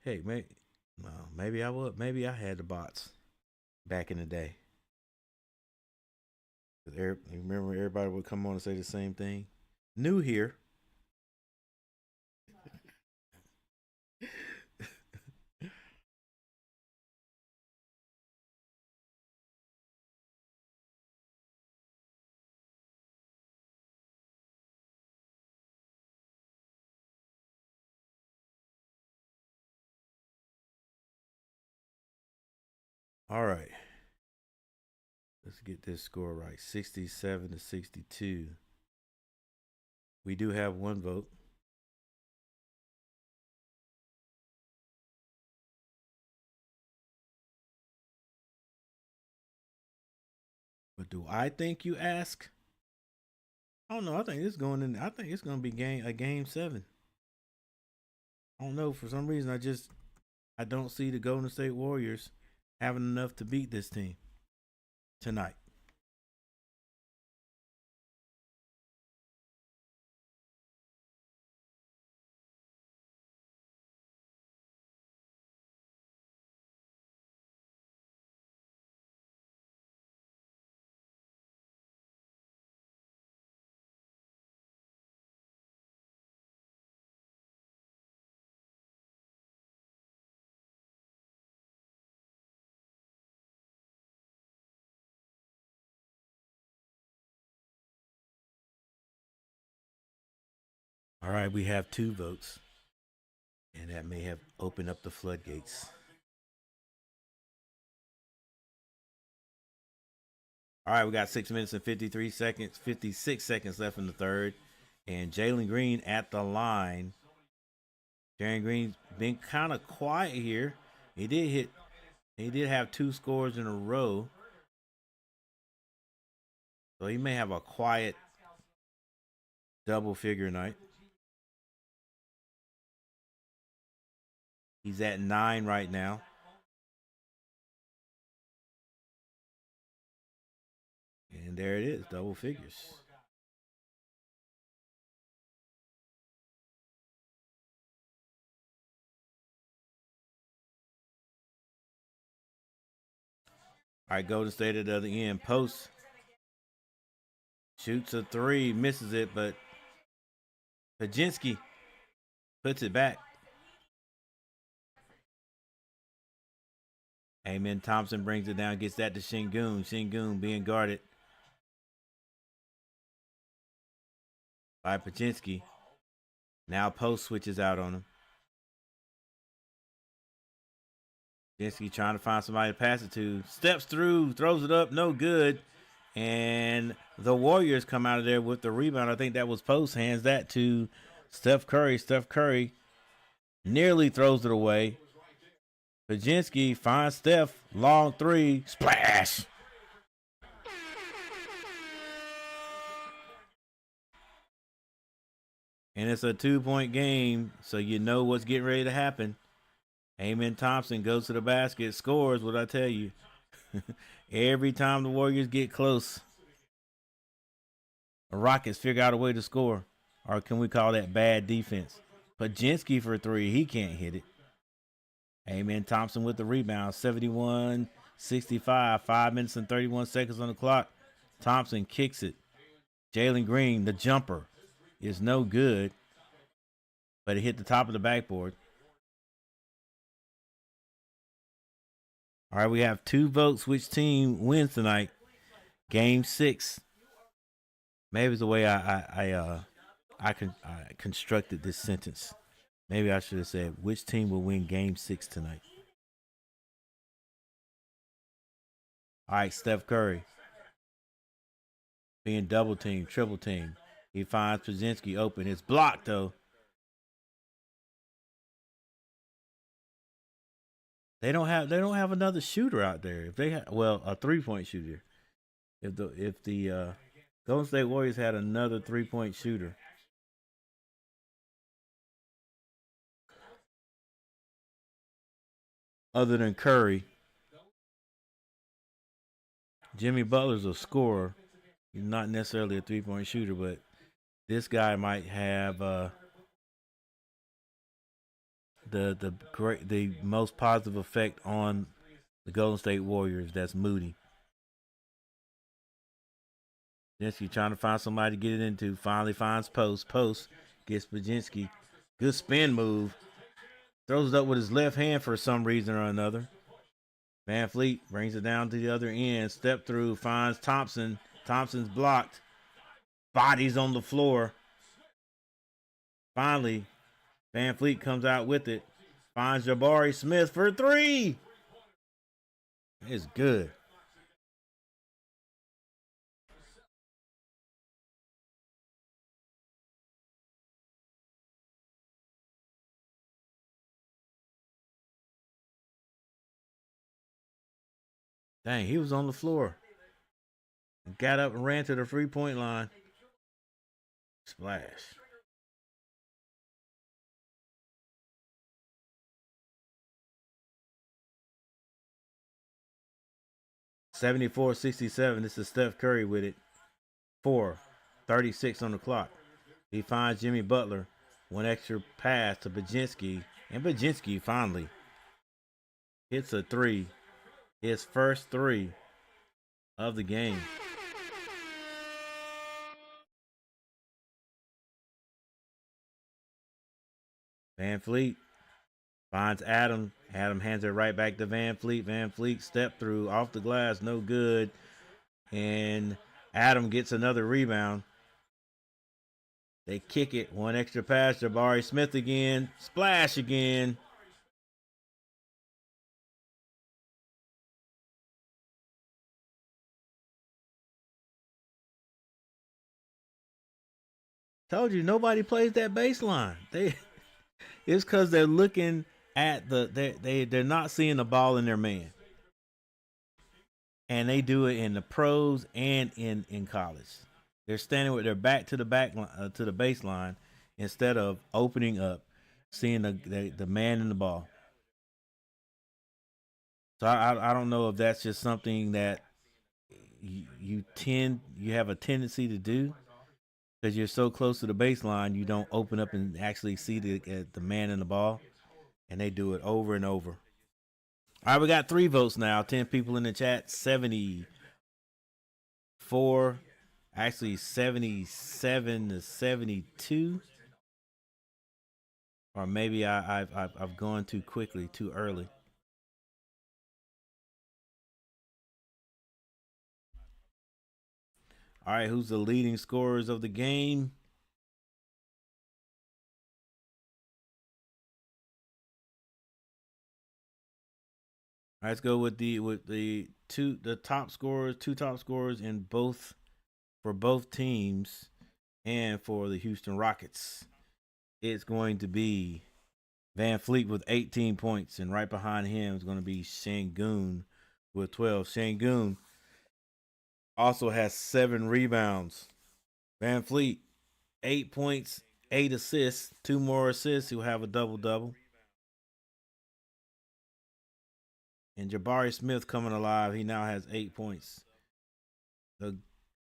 Hey, maybe I would. Maybe I had the bots back in the day. Remember, everybody would come on and say the same thing. New here. All right. Let's get this score right. 67 to 62. We do have 1 vote. But do I think you ask? I don't know. I think it's going in. I think it's going to be game 7. I don't know. For some reason, I don't see the Golden State Warriors having enough to beat this team tonight. All right, we have 2 votes, and that may have opened up the floodgates. All right, we got 6 minutes and 56 seconds left in the third. And Jalen Green at the line. Jalen Green's been kind of quiet here. He did have 2 scores in a row. So he may have a quiet double figure night. He's at 9 right now. And there it is, double figures. All right, Golden State at the other end. Post. Shoots a 3, misses it, but Pajinski puts it back. Amen Thompson brings it down, gets that to Şengün. Şengün being guarded by Pajinski. Now Post switches out on him. Pajinski trying to find somebody to pass it to. Steps through, throws it up, no good. And the Warriors come out of there with the rebound. I think that was Post, hands that to Steph Curry. Steph Curry nearly throws it away. Pajinski finds Steph, long 3, splash. And it's a 2-point game, so you know what's getting ready to happen. Amen Thompson goes to the basket, scores, what I tell you. Every time the Warriors get close, the Rockets figure out a way to score. Or can we call that bad defense? Pajinski for 3, he can't hit it. Amen Thompson with the rebound, 71-65, 5 minutes and 31 seconds on the clock. Thompson kicks it. Jalen Green, the jumper, is no good, but it hit the top of the backboard. All right, we have 2 votes. Which team wins tonight? Game 6. Maybe it's the way I constructed this sentence. Maybe I should have said, which team will win Game 6 tonight? All right, Steph Curry being double teamed, triple teamed. He finds Pajinski open. It's blocked, though. They don't have another shooter out there. If they a 3-point shooter. If the Golden State Warriors had another 3-point shooter. Other than Curry. Jimmy Butler's a scorer. He's not necessarily a 3-point shooter, but this guy might have the most positive effect on the Golden State Warriors. That's Moody. Pajinski trying to find somebody to get it into. Finally finds Post. Post gets Pajinski. Good spin move. Throws it up with his left hand for some reason or another. Van Fleet brings it down to the other end. Step through, finds Thompson. Thompson's blocked. Bodies on the floor. Finally, Van Fleet comes out with it. Finds Jabari Smith for 3. It's good. Dang, he was on the floor. Got up and ran to the 3-point line. Splash. (74-67). This is Steph Curry with it. 4:36 on the clock. He finds Jimmy Butler. One extra pass to Pajinski. And Pajinski finally hits a 3. His first 3 of the game. Van Fleet finds Adam. Adam hands it right back to Van Fleet. Van Fleet step through off the glass, no good. And Adam gets another rebound. They kick it. One extra pass. Jabari Smith again. Splash again. Told you nobody plays that baseline. It's because they're looking at they're not seeing the ball in their man, and they do it in the pros and in college. They're standing with their back to the baseline instead of opening up, seeing the man in the ball. So I don't know if that's just something that you have a tendency to do because you're so close to the baseline, you don't open up and actually see the man in the ball, and they do it over and over. All right, we got 3 votes now. 10 people in the chat. 74, actually 77 to 72, or maybe I've gone too quickly, too early. All right, who's the leading scorers of the game? All right, let's go with the top scorers, 2 top scorers in both for both teams, and for the Houston Rockets. It's going to be Van Fleet with 18 points, and right behind him is going to be Şengün with 12. Şengün also has 7 rebounds. Van Fleet, 8 points, 8 assists, 2 more assists. He'll have a double-double. And Jabari Smith coming alive. He now has 8 points. The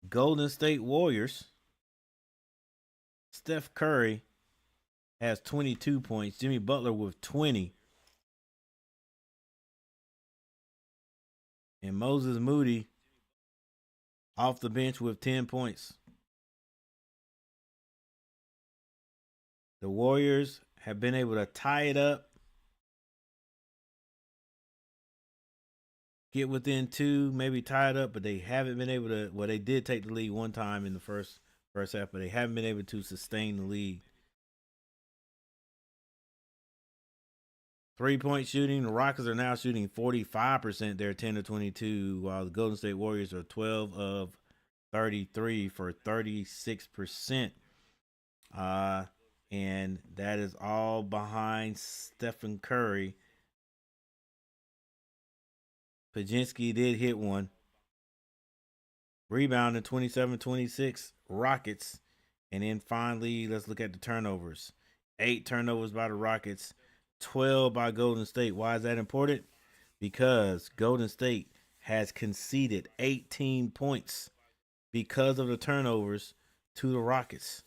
Golden State Warriors, Steph Curry has 22 points. Jimmy Butler with 20. And Moses Moody off the bench with 10 points. The Warriors have been able to tie it up, get within 2, maybe tie it up, but they haven't been able to. Well, they did take the lead one time in the first half, but they haven't been able to sustain the lead. 3-point shooting, the Rockets are now shooting 45%. They're 10 of 22, while the Golden State Warriors are 12 of 33 for 36%. And that is all behind Stephen Curry. Pajinski did hit one. Rebounding 27-26 Rockets. And then finally, let's look at the turnovers. 8 turnovers by the Rockets, 12 by Golden State. Why is that important? Because Golden State has conceded 18 points because of the turnovers to the Rockets.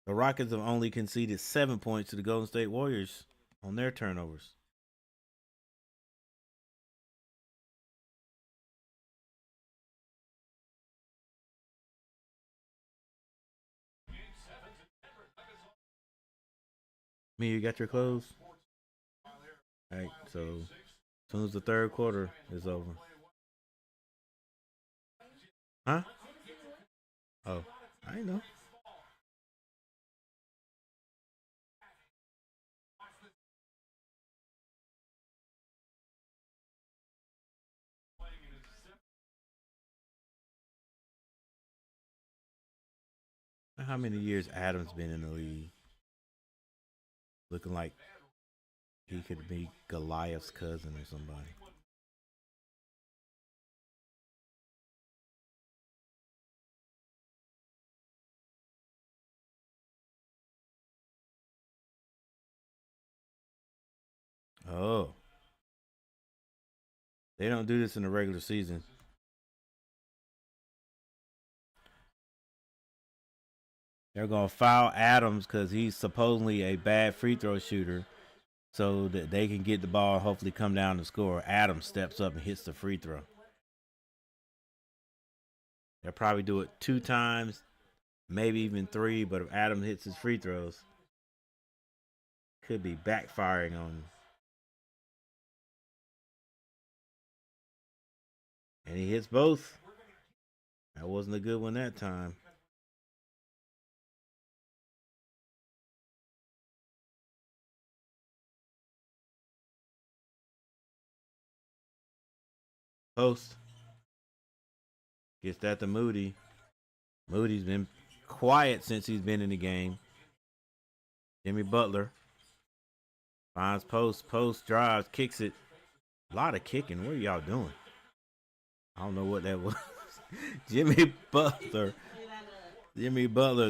The Rockets have only conceded 7 points to the Golden State Warriors on their turnovers. Me, you got your clothes? All right, so as soon as the third quarter is over. Huh? Oh, I know. How many years Adams been in the league? Looking like he could be Goliath's cousin or somebody. Oh. They don't do this in the regular season. They're going to foul Adams because he's supposedly a bad free throw shooter so that they can get the ball and hopefully come down and score. Adams steps up and hits the free throw. They'll probably do it 2 times, maybe even 3, but if Adams hits his free throws, could be backfiring on him. And he hits both. That wasn't a good one that time. Post. Gets that to Moody. Moody's been quiet since he's been in the game. Jimmy Butler finds post. Post drives, kicks it. A lot of kicking. What are y'all doing? I don't know what that was. Jimmy Butler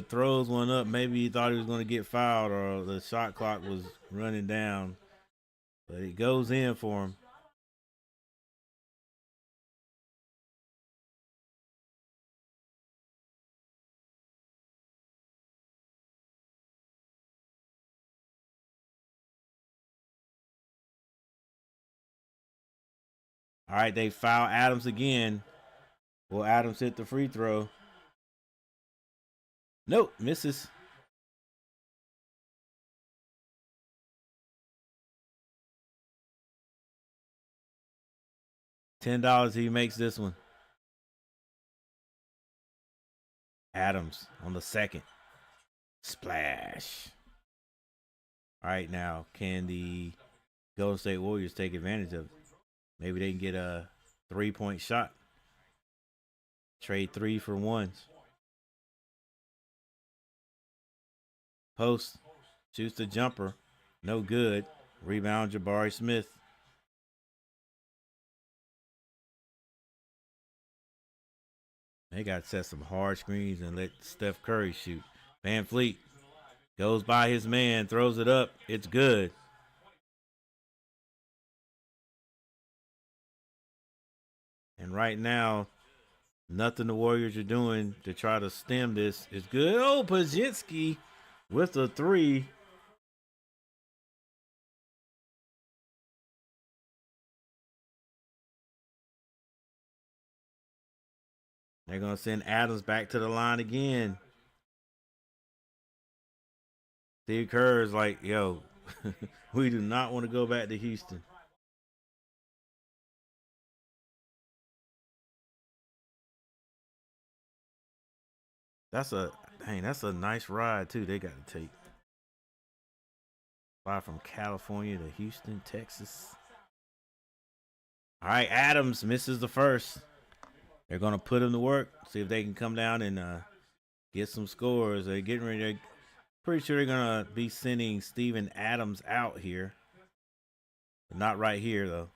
throws one up. Maybe he thought he was going to get fouled or the shot clock was running down. But it goes in for him. All right, they foul Adams again. Will Adams hit the free throw? Nope, misses. $10 he makes this one. Adams on the second. Splash. All right, now can the Golden State Warriors take advantage of it? Maybe they can get a 3-point shot. Trade 3 for 1s. Post. Shoots the jumper. No good. Rebound Jabari Smith. They got to set some hard screens and let Steph Curry shoot. Van Fleet goes by his man, throws it up. It's good. And right now, nothing the Warriors are doing to try to stem this is good. Oh, Pajinski with a 3. They're going to send Adams back to the line again. Steve Kerr is like, yo, we do not want to go back to Houston. That's a nice ride too. They got to take. Fly from California to Houston, Texas. All right, Adams misses the first. They're going to put him to work, see if they can come down and get some scores. They're getting ready. They're pretty sure they're going to be sending Steven Adams out here. But not right here, though.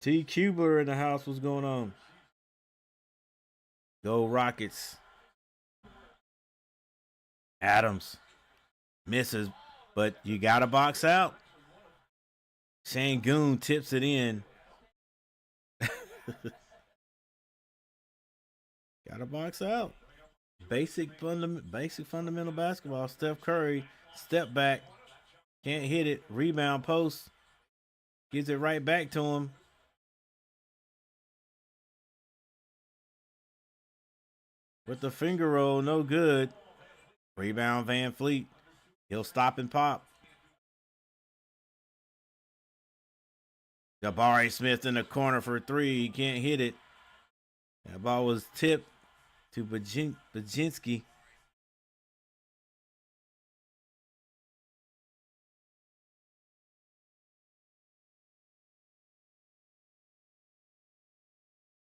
T. Kubler in the house. What's going on? Go Rockets. Adams misses, but you got to box out. Şengün tips it in. Got to box out. Basic fundamental basketball. Steph Curry, step back, can't hit it. Rebound post, gives it right back to him. With the finger roll, no good. Rebound Van Fleet. He'll stop and pop. Jabari Smith in the corner for 3. He can't hit it. That ball was tipped to Pajinski.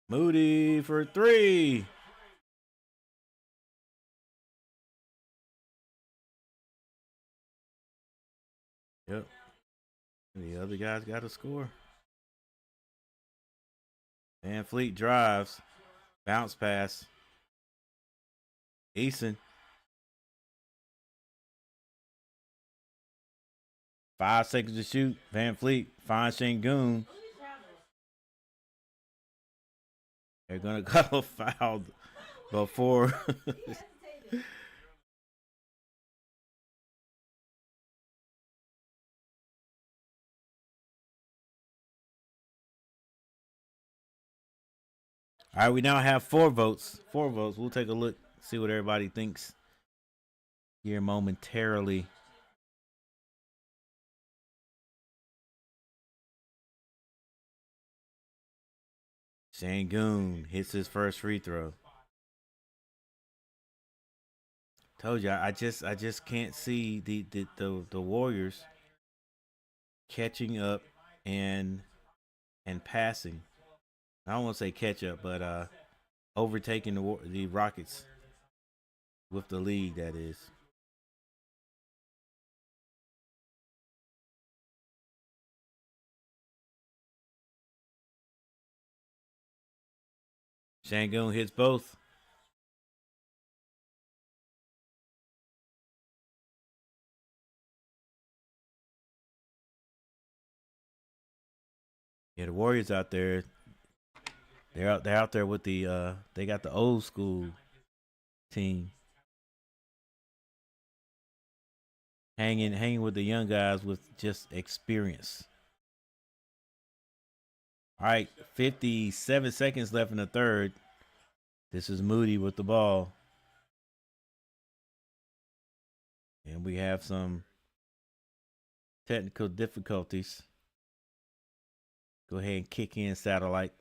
Moody for 3. Yep. The other guys got to score. Van Fleet drives. Bounce pass. Eason. 5 seconds to shoot. Van Fleet finds Şengün. They're going to call a foul before. All right, we now have 4 votes. 4 votes. We'll take a look, see what everybody thinks here momentarily. Şengün hits his first free throw. Told you, I just can't see the Warriors catching up and passing. I don't want to say catch up, but overtaking the Rockets with the lead, that is. Şengün hits both. Yeah, the Warriors out there. They're out there with the they got the old school team. Hanging with the young guys with just experience. All right, 57 seconds left in the third. This is Moody with the ball. And we have some technical difficulties. Go ahead and kick in satellite.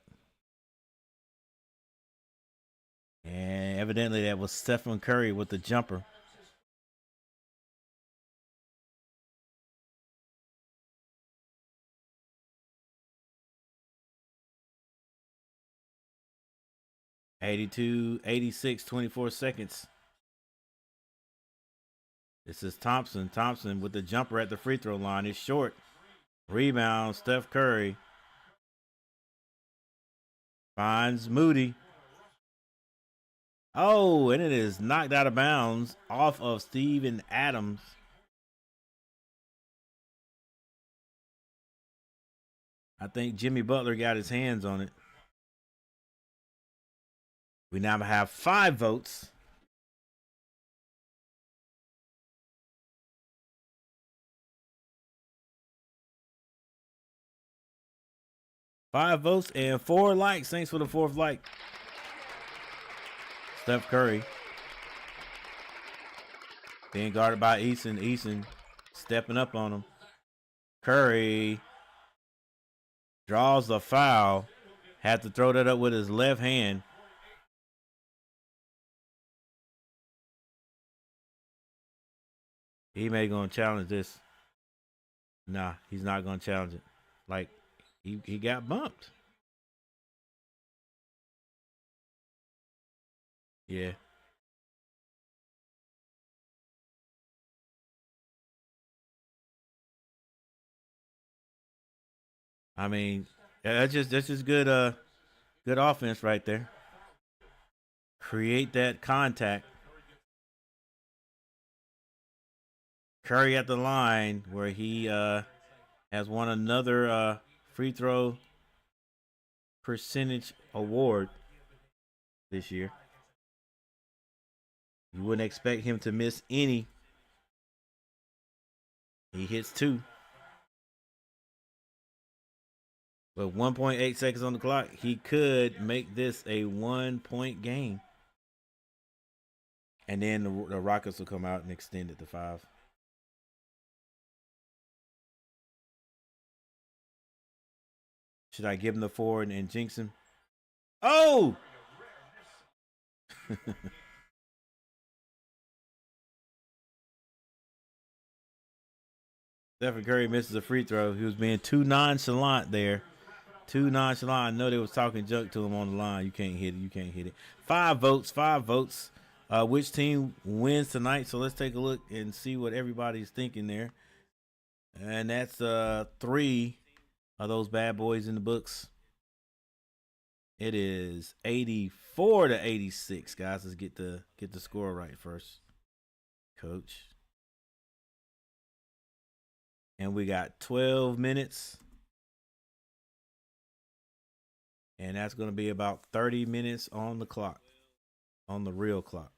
And evidently that was Stephen Curry with the jumper. (82-86), 24 seconds. This is Thompson. Thompson with the jumper at the free throw line. It's short. Rebound, Steph Curry. Finds Moody. Oh, and it is knocked out of bounds off of Steven Adams. I think Jimmy Butler got his hands on it. We now have 5 votes. Five votes and 4 likes. Thanks for the 4th like. Steph Curry. Being guarded by Eason. Eason stepping up on him. Curry draws the foul. Had to throw that up with his left hand. He may going to challenge this. Nah, he's not going to challenge it. Like, he got bumped. Yeah. I mean, that's just good good offense right there. Create that contact. Curry at the line where he has won another free throw percentage award this year. You wouldn't expect him to miss any. He hits 2. But 1.8 seconds on the clock, he could make this a 1-point game. And then the Rockets will come out and extend it to 5. Should I give him the 4 and jinx him? Oh! Stephen Curry misses a free throw. He was being too nonchalant there. Too nonchalant. I know they was talking junk to him on the line. You can't hit it. You can't hit it. 5 votes. 5 votes. Which team wins tonight? So let's take a look and see what everybody's thinking there. And that's 3 of those bad boys in the books. It is 84-86, guys. Let's get the score right first, Coach. And we got 12 minutes. And that's going to be about 30 minutes on the clock, on the real clock.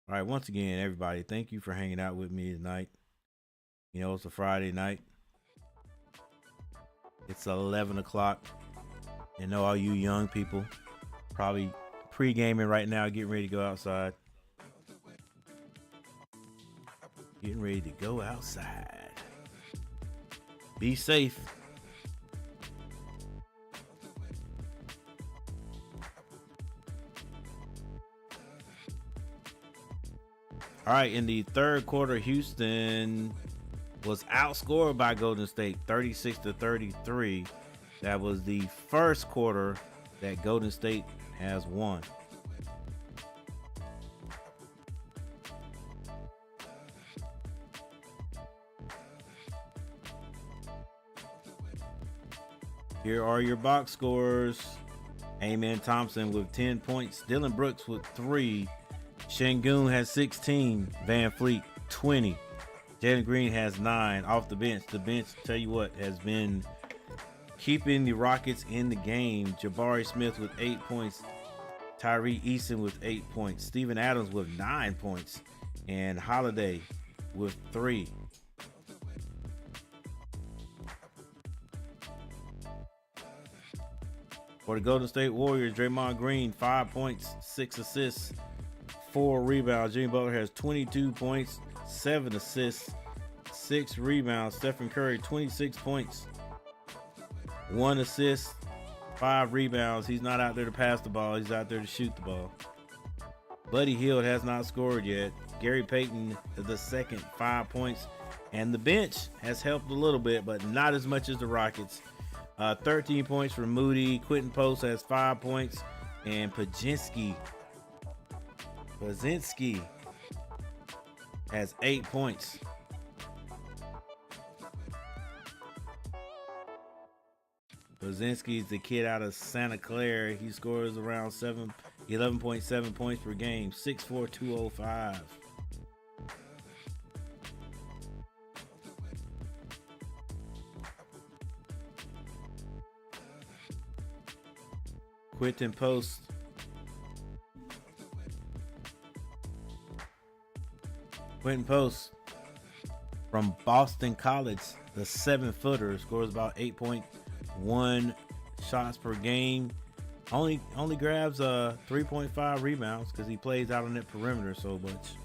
All right, once again, everybody, thank you for hanging out with me tonight. You know, it's a Friday night. It's 11 o'clock. You know, all you young people probably pre-gaming right now, getting ready to go outside. Getting ready to go outside. Be safe. All right, in the third quarter, Houston was outscored by Golden State 36-33. That was the first quarter that Golden State has won. Here are your box scores. Amen Thompson with 10 points. Dylan Brooks with 3. Şengün has 16. Van Fleet 20. Jalen Green has 9 off the bench. The bench, tell you what, has been keeping the Rockets in the game. Jabari Smith with 8 points. Tyree Easton with 8 points. Steven Adams with 9 points. And Holiday with 3. For the Golden State Warriors, Draymond Green, 5 points, 6 assists, 4 rebounds. Jimmy Butler has 22 points, 7 assists, 6 rebounds. Stephen Curry, 26 points, 1 assist, 5 rebounds. He's not out there to pass the ball. He's out there to shoot the ball. Buddy Hield has not scored yet. Gary Payton the second, 5 points. And the bench has helped a little bit, but not as much as the Rockets. 13 points for Moody. Quentin Post has 5 points. And Pajinski has 8 points. Pajinski is the kid out of Santa Clara. He scores around 11.7 points per game. 6'4", 205. Quentin Post from Boston College, the 7-footer, scores about 8.1 shots per game. Only grabs 3.5 rebounds because he plays out on that perimeter so much.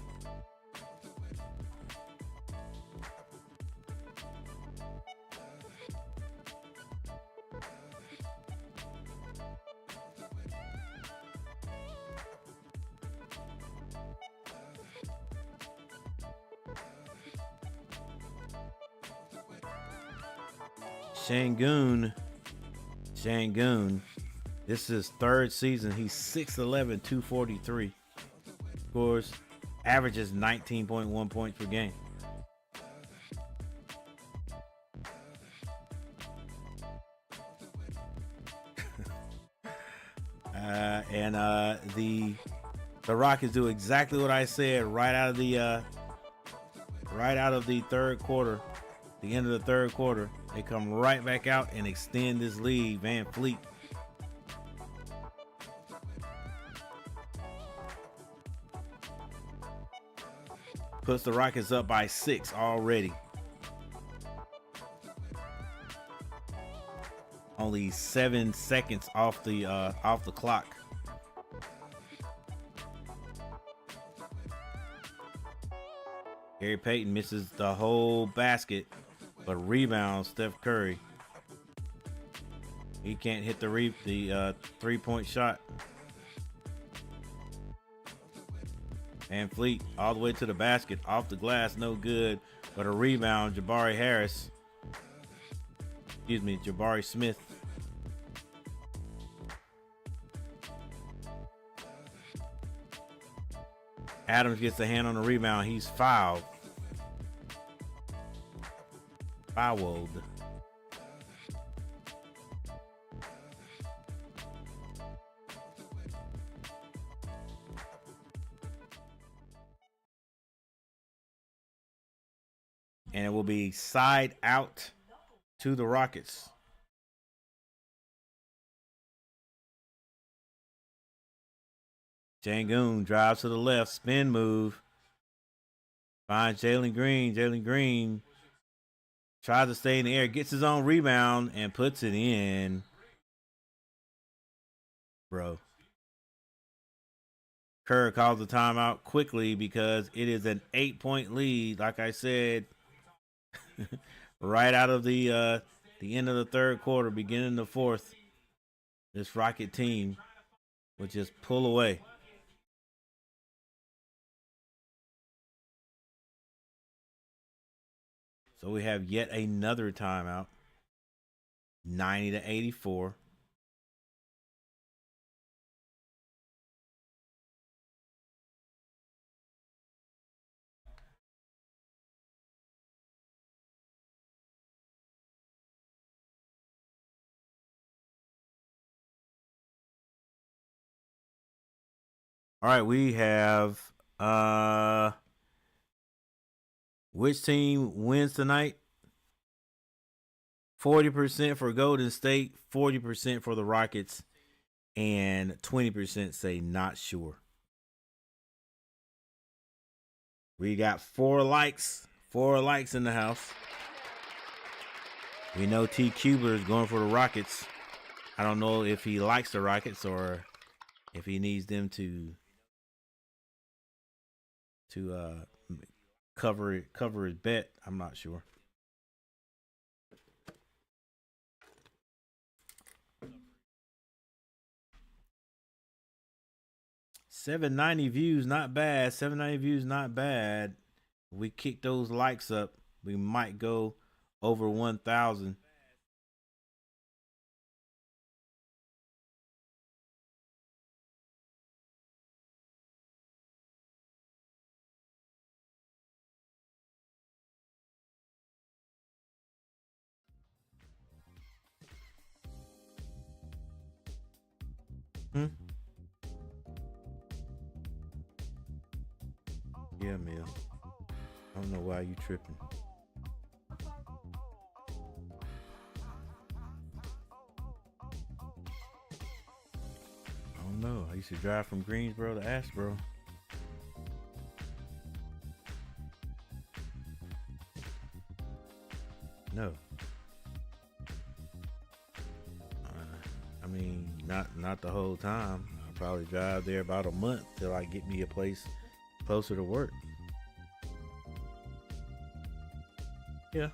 Şengün, this is his 3rd season. He's 6'11", 243. Scores, averages 19.1 points per game. The Rockets do exactly what I said right out of the third quarter. The end of the third quarter, they come right back out and extend this lead. Van Fleet. Puts the Rockets up by 6 already. Only 7 seconds off the clock. Gary Payton misses the whole basket. But rebound, Steph Curry. He can't hit the 3-point shot. Van Fleet all the way to the basket, off the glass, no good. But a rebound, Jabari Smith. Adams gets a hand on the rebound. He's fouled. And it will be side out to the Rockets. Şengün drives to the left, spin move. Finds Jalen Green. Jalen Green tries to stay in the air, gets his own rebound, and puts it in. Bro. Kerr calls the timeout quickly because it is an 8-point lead. Like I said, right out of the end of the third quarter, beginning the fourth, this Rocket team would just pull away. So we have yet another timeout. 90-84. All right, we have which team wins tonight? 40% for Golden State, 40% for the Rockets, and 20% say not sure. We got 4 likes. 4 likes in the house. We know T. Cuber is going for the Rockets. I don't know if he likes the Rockets or if he needs them to cover his bet. I'm not sure. $790 views, not bad. $790 views, not bad. We kick those likes up. We might go over 1,000. Yeah, Mel. I don't know why you tripping. I don't know. I used to drive from Greensboro to Asheboro. No. I mean, not the whole time. I probably drive there about a month till I get me a place closer to work. Yeah.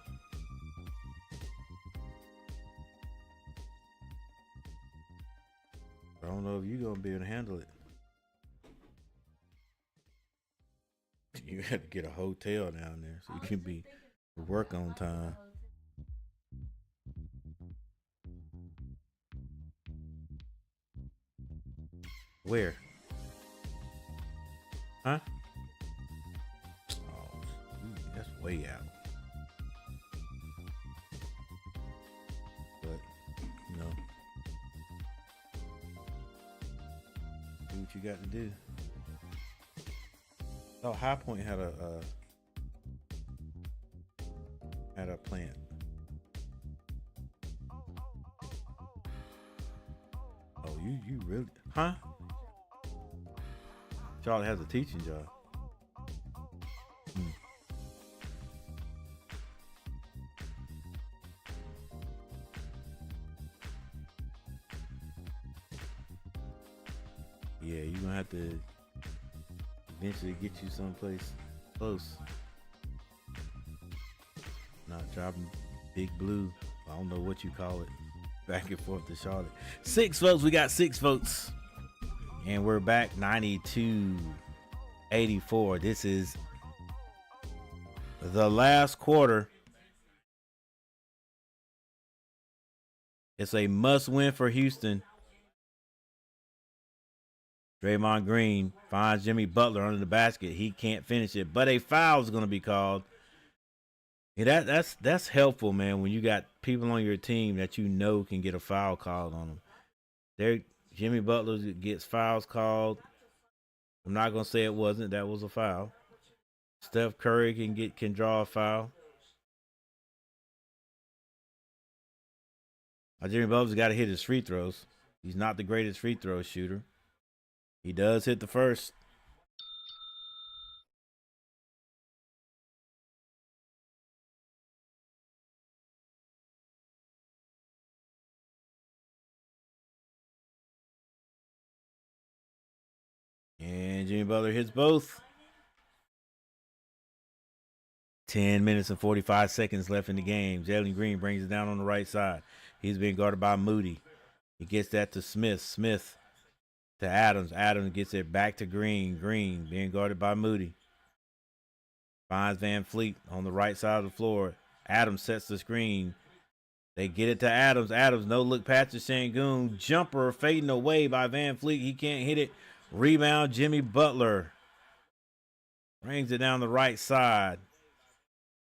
I don't know if you're gonna be able to handle it. You have to get a hotel down there so you can be work on time. Where? Huh? Oh, that's way out. But you know, do what you got to do. Oh, High Point had a plant. Oh, you really? Huh? Charlie has a teaching job. Yeah, you're gonna have to eventually get you someplace close. Not driving Big Blue. I don't know what you call it. Back and forth to Charlotte. 6 votes. We got 6 votes. And we're back 92-84. This is the last quarter. It's a must win for Houston. Draymond Green finds Jimmy Butler under the basket. He can't finish it, but a foul is going to be called. Yeah, that's helpful, man, when you got people on your team that you know can get a foul called on them. Jimmy Butler gets fouls called. I'm not going to say it wasn't. That was a foul. Steph Curry can draw a foul. Jimmy Butler's got to hit his free throws. He's not the greatest free throw shooter. He does hit the first. And Jimmy Butler hits both. 10 minutes and 45 seconds left in the game. Jalen Green brings it down on the right side. He's being guarded by Moody. He gets that to Smith. Smith to Adams. Adams gets it back to Green. Green being guarded by Moody. Finds Van Fleet on the right side of the floor. Adams sets the screen. They get it to Adams. Adams, no look pass to Şengün. Jumper fading away by Van Fleet. He can't hit it. Rebound, Jimmy Butler. Brings it down the right side.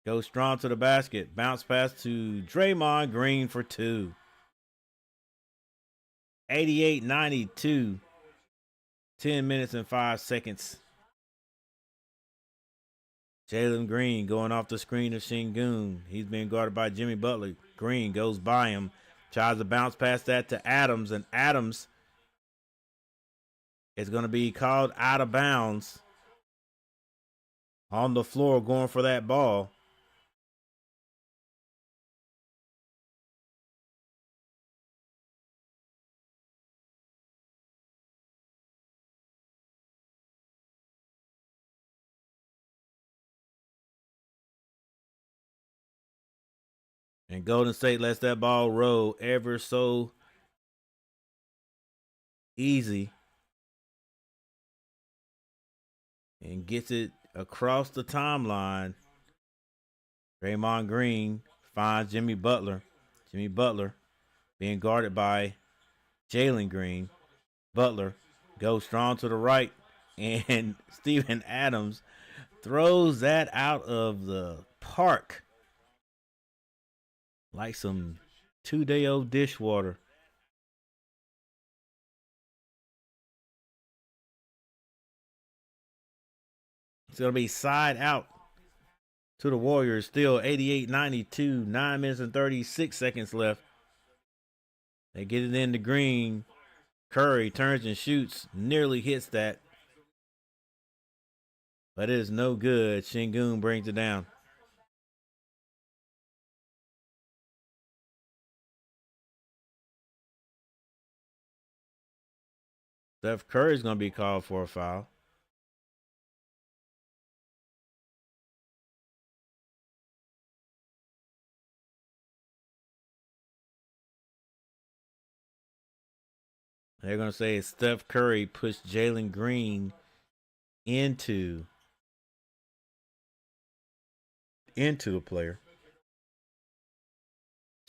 Goes strong to the basket. Bounce pass to Draymond Green for 2. 88-92. 10 minutes and 5 seconds. Jalen Green going off the screen of Şengün. He's being guarded by Jimmy Butler. Green goes by him. Tries to bounce past that to Adams. And Adams is going to be called out of bounds. On the floor going for that ball. And Golden State lets that ball roll ever so easy. And gets it across the timeline. Draymond Green finds Jimmy Butler. Jimmy Butler being guarded by Jalen Green. Butler goes strong to the right. And Steven Adams throws that out of the park. Like some 2-day-old dishwater. It's going to be side out to the Warriors. Still 88-92. 9 minutes and 36 seconds left. They get it into Green. Curry turns and shoots. Nearly hits that. But it is no good. Şengün brings it down. Steph Curry's going to be called for a foul. They're going to say Steph Curry pushed Jalen Green into a player.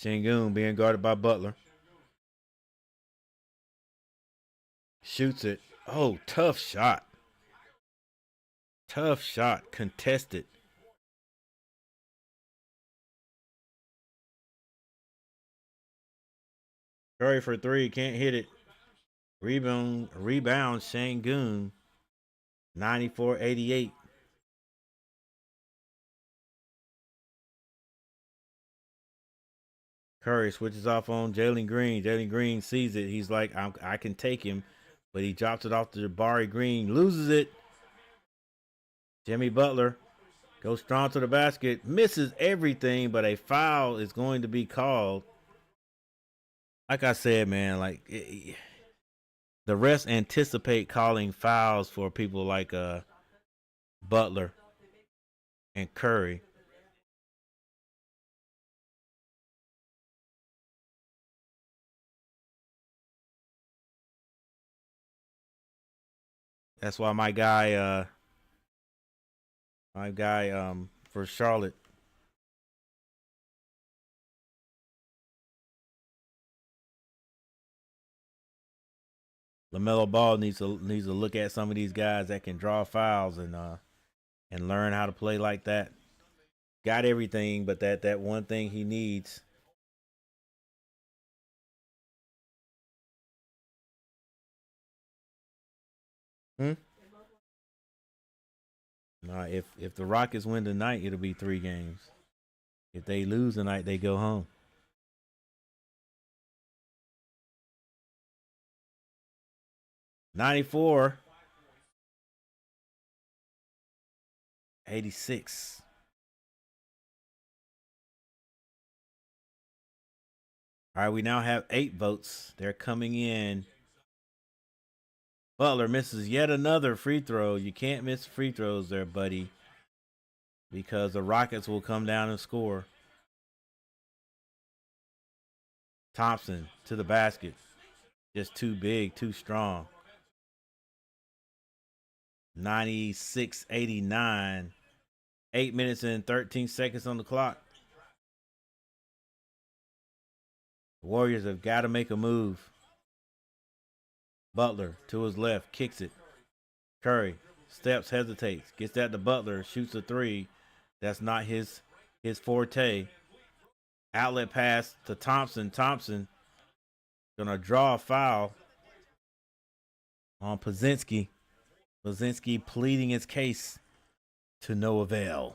Şengün being guarded by Butler. Shoots it. Oh, tough shot. Tough shot. Contested. Curry for 3. Can't hit it. Rebound Şengün. 94-88. Curry switches off on Jalen Green. Jalen Green sees it. He's like, I can take him. But he drops it off to Jabari Green. Loses it. Jimmy Butler goes strong to the basket. Misses everything, but a foul is going to be called. Like I said, man, the refs anticipate calling fouls for people like Butler and Curry. That's why my guy for Charlotte, LaMelo Ball needs to look at some of these guys that can draw fouls and learn how to play like that. Got everything, but that one thing he needs. If the Rockets win tonight, it'll be 3 games. If they lose tonight, they go home. $94. 86. All right, we now have 8 votes. They're coming in. Butler misses yet another free throw. You can't miss free throws there, buddy, because the Rockets will come down and score. Thompson to the basket. Just too big, too strong. 96-89. 8 minutes and 13 seconds on the clock. The Warriors have got to make a move. Butler to his left, kicks it. Curry steps, hesitates, gets that to Butler, shoots a three. That's not his forte. Outlet pass to Thompson. Thompson gonna draw a foul on Pozinski. Pozinski pleading his case to no avail.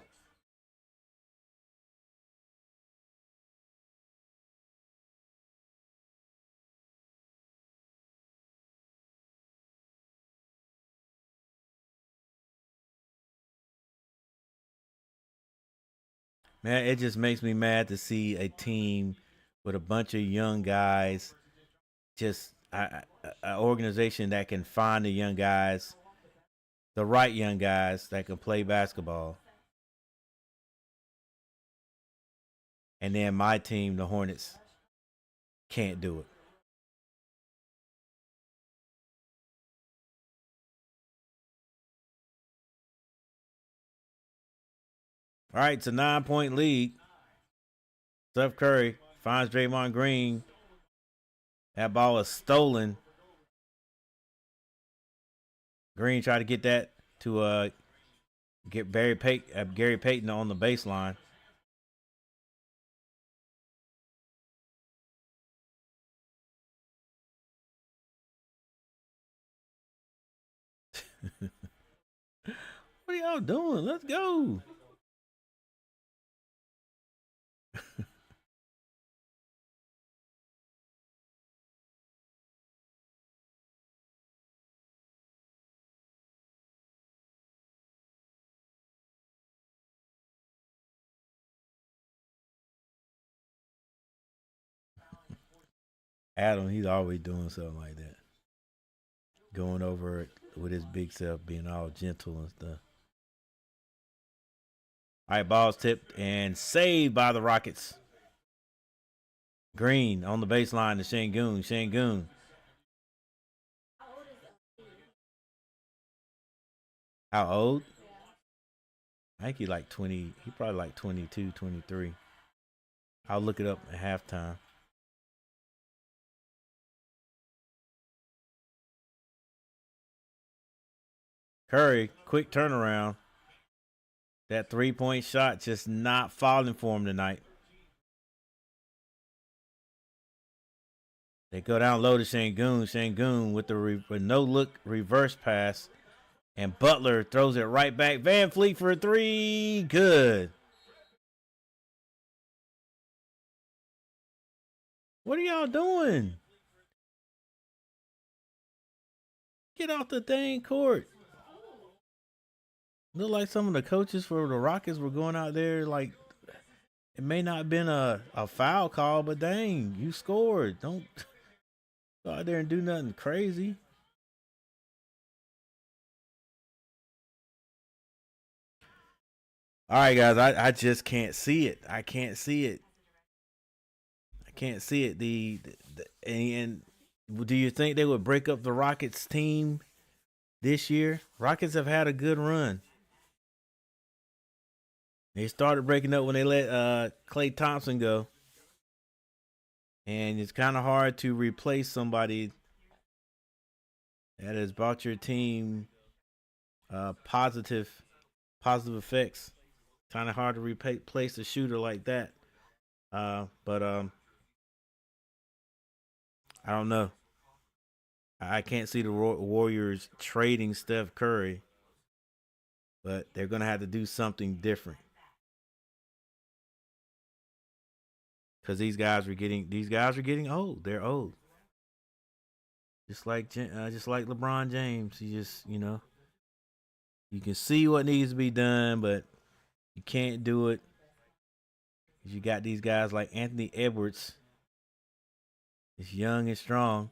Man, it just makes me mad to see a team with a bunch of young guys, just an organization that can find the young guys, the right young guys that can play basketball. And then my team, the Hornets, can't do it. All right, it's a 9-point lead. Steph Curry finds Draymond Green. That ball is stolen. Green tried to get that to get Gary Payton on the baseline. What are y'all doing? Let's go. Adam, he's always doing something like that. Going over it with his big self, being all gentle and stuff. All right, ball's tipped and saved by the Rockets. Green on the baseline to Şengün. Şengün. How old? I think he like 20. He probably like 22, 23. I'll look it up at halftime. Curry, quick turnaround. That 3-point shot just not falling for him tonight. They go down low to Şengün. Şengün with the no-look reverse pass. And Butler throws it right back. Van Fleet for a three. Good. What are y'all doing? Get off the dang court. Look like some of the coaches for the Rockets were going out there like it may not have been a foul call, but dang, you scored. Don't go out there and do nothing crazy. All right, guys, I just can't see it. I can't see it. I can't see it. And do you think they would break up the Rockets team this year? Rockets have had a good run. They started breaking up when they let Klay Thompson go. And it's kind of hard to replace somebody that has brought your team positive effects. Kind of hard to replace a shooter like that. But I don't know. I can't see the Warriors trading Steph Curry, but they're gonna have to do something different because these guys are getting old. They're old, just like LeBron James. He just you can see what needs to be done, but you can't do it. You got these guys like Anthony Edwards. He's young and strong.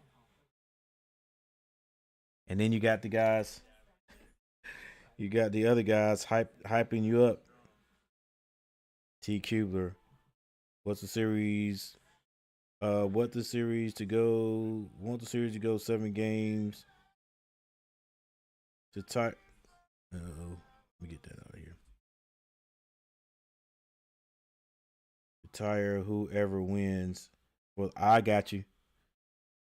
And then you got the guys, you got the other guys hyping you up. T. Kubler. What's the series? Want the series to go 7 games. To tie. Let me get that out of here. Retire whoever wins Well, I got you.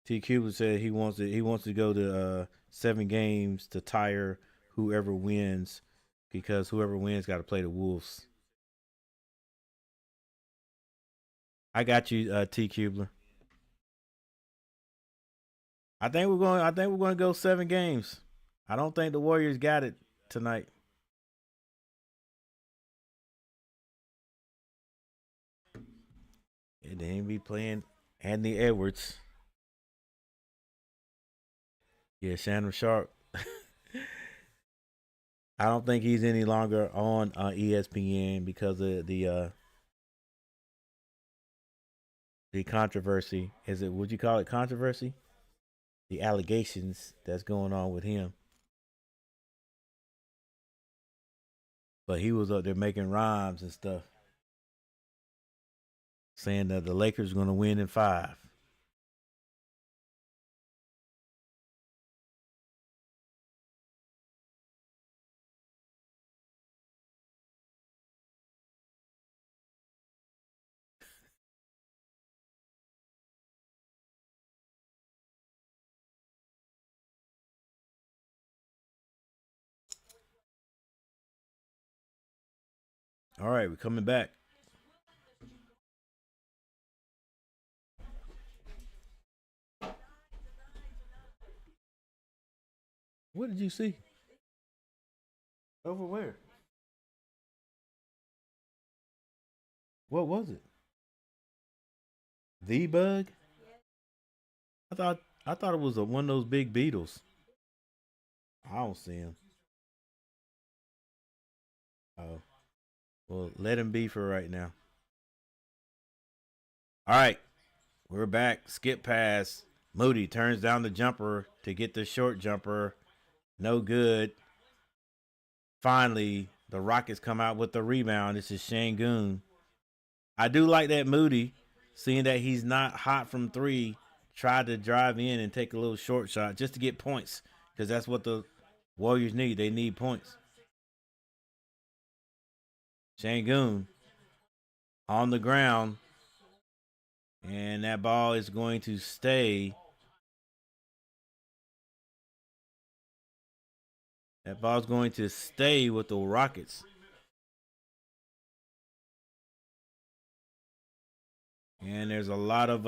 T. Cuban said he wants to go to 7 games to tire whoever wins because whoever wins got to play the Wolves. I got you, T. Kubler. I think we're going to go 7 games. I don't think the Warriors got it tonight. And they ain't be playing Anthony Edwards. Yeah, Shannon Sharp. I don't think he's any longer on ESPN because of the controversy. Is it? Would you call it controversy? The allegations that's going on with him. But he was up there making rhymes and stuff, saying that the Lakers are going to win in 5. All right, we're coming back. What did you see? Over where? What was it? The bug? I thought it was one of those big beetles. I don't see him. Oh, well, let him be for right now. All right, we're back. Skip pass. Moody turns down the jumper to get the short jumper. No good. Finally, the Rockets come out with the rebound. This is Şengün. I do like that Moody, seeing that he's not hot from 3, tried to drive in and take a little short shot just to get points because that's what the Warriors need. They need points. Şengün on the ground, and that ball is going to stay. That ball's going to stay with the Rockets. And there's a lot of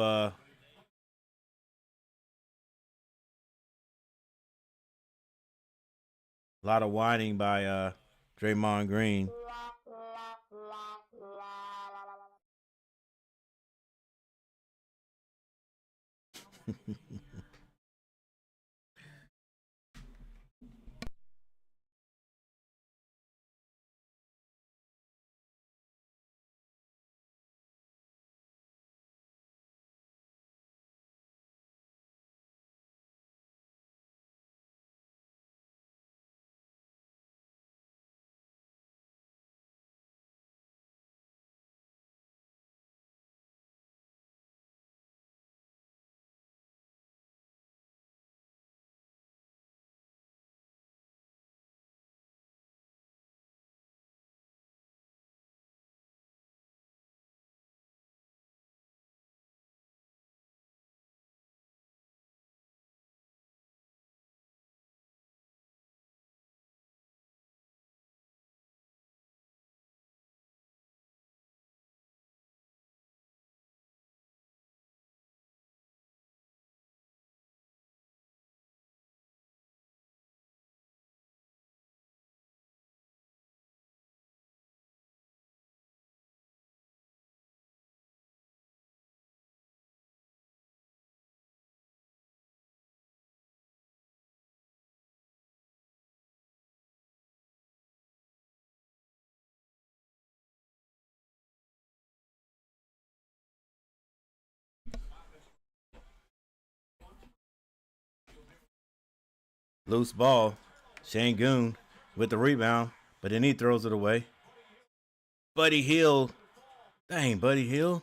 whining by Draymond Green. Loose ball. Şengün with the rebound, but then he throws it away. Buddy Hield. Dang, Buddy Hield.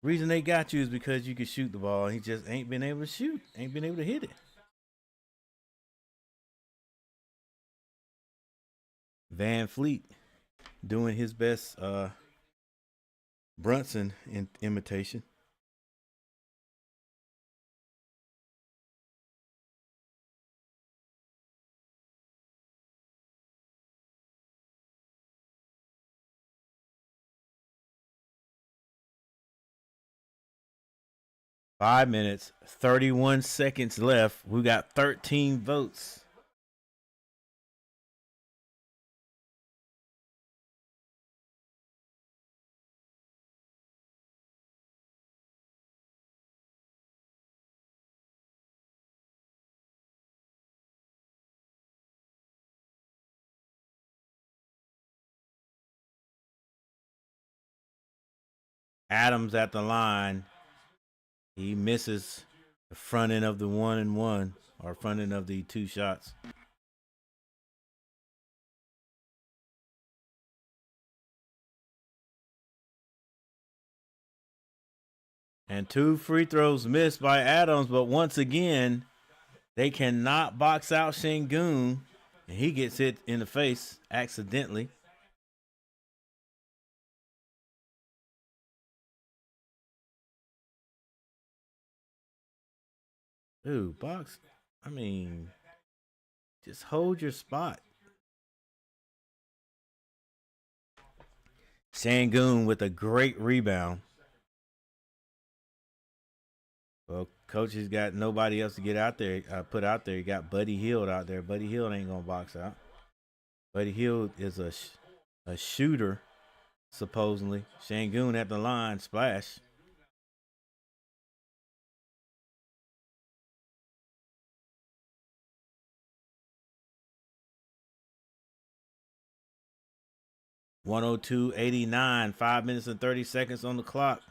Reason they got you is because you can shoot the ball. He just ain't been able to shoot. Ain't been able to hit it. Van Fleet doing his best Brunson imitation. 5 minutes, 31 seconds left. We got 13 votes. Adams at the line. He misses the front end of the 1-and-1, or front end of the 2 shots. And 2 free throws missed by Adams, but once again, they cannot box out Şengün, and he gets hit in the face accidentally. Ooh, box. I mean, just hold your spot. Şengün with a great rebound. Well, coach has got nobody else to get out there, put out there. He got Buddy Hield out there. Buddy Hield ain't going to box out. Buddy Hield is a shooter, supposedly. Şengün at the line, splash. (102.89), 5 minutes and 30 seconds on the clock.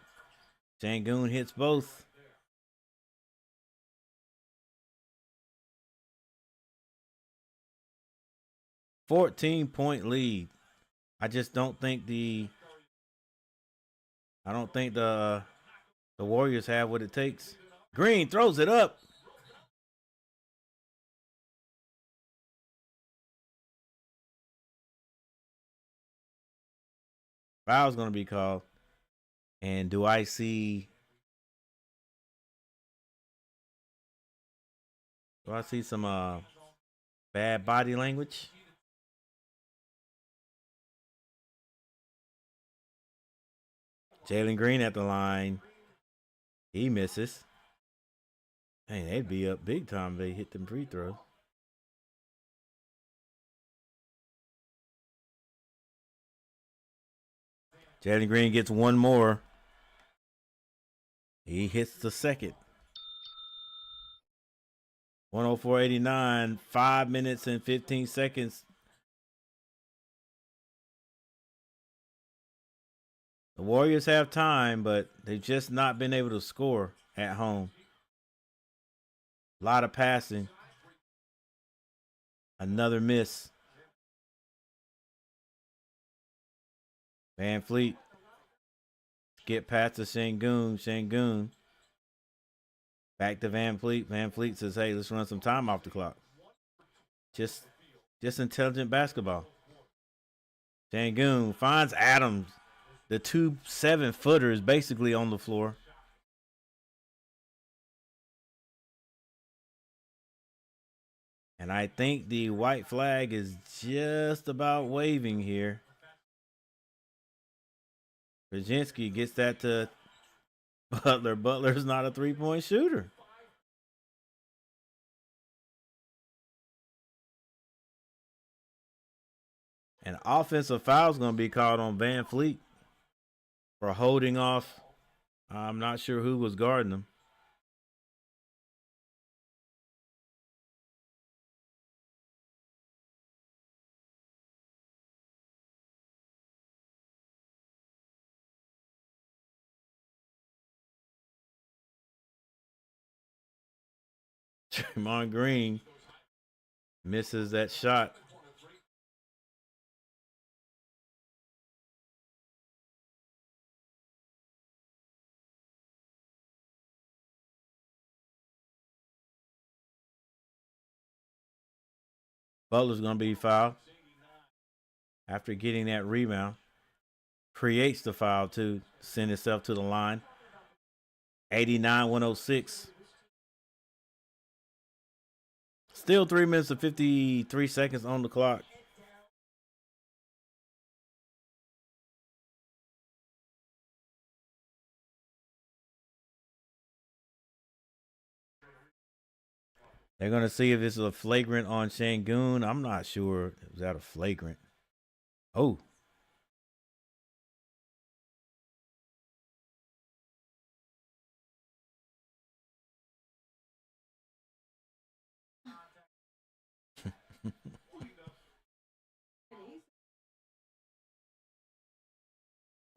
Şengün hits both. $14-point lead. I just don't think the Warriors have what it takes. Green throws it up. Foul's going to be called. And do I see some bad body language? Jalen Green at the line. He misses. Hey, they'd be up big time if they hit them free throws. Jalen Green gets one more. He hits the second. 104.89, 5 minutes and 15 seconds. The Warriors have time, but they've just not been able to score at home. A lot of passing. Another miss. Van Fleet. Get past to Şengün. Şengün. Back to Van Fleet. Van Fleet says, hey, let's run some time off the clock. Just intelligent basketball. Şengün finds Adams. The 2 7-footers basically on the floor. And I think the white flag is just about waving here. Brzezinski gets that to Butler. Butler's not a 3-point shooter. An offensive foul is going to be called on Van Fleet for holding off. I'm not sure who was guarding him. Draymond Green misses that shot. Butler's going to be fouled after getting that rebound. Creates the foul to send itself to the line. 89-106. Still 3 minutes and 53 seconds on the clock. They're going to see if it's a flagrant on Şengün. I'm not sure. Is that a flagrant? Oh.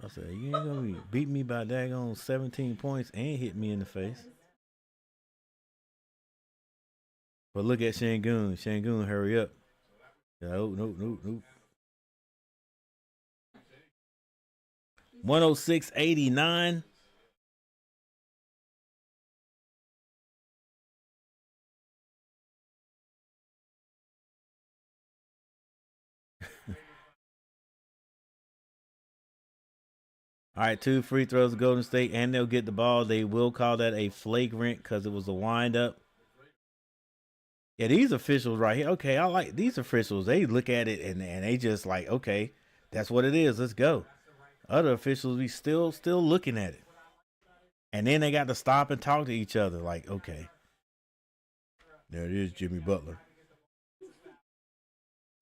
I said, you ain't going to beat me by daggone 17 points and hit me in the face. But look at Şengün. Şengün, hurry up. Nope. 106.89. All right, 2 free throws to Golden State, and they'll get the ball. They will call that a flagrant because it was a wind-up. Yeah, these officials right here. Okay, I like these officials. They look at it and they just like, okay, that's what it is. Let's go. Other officials be still looking at it. And then they got to stop and talk to each other. Like, okay. There it is, Jimmy Butler.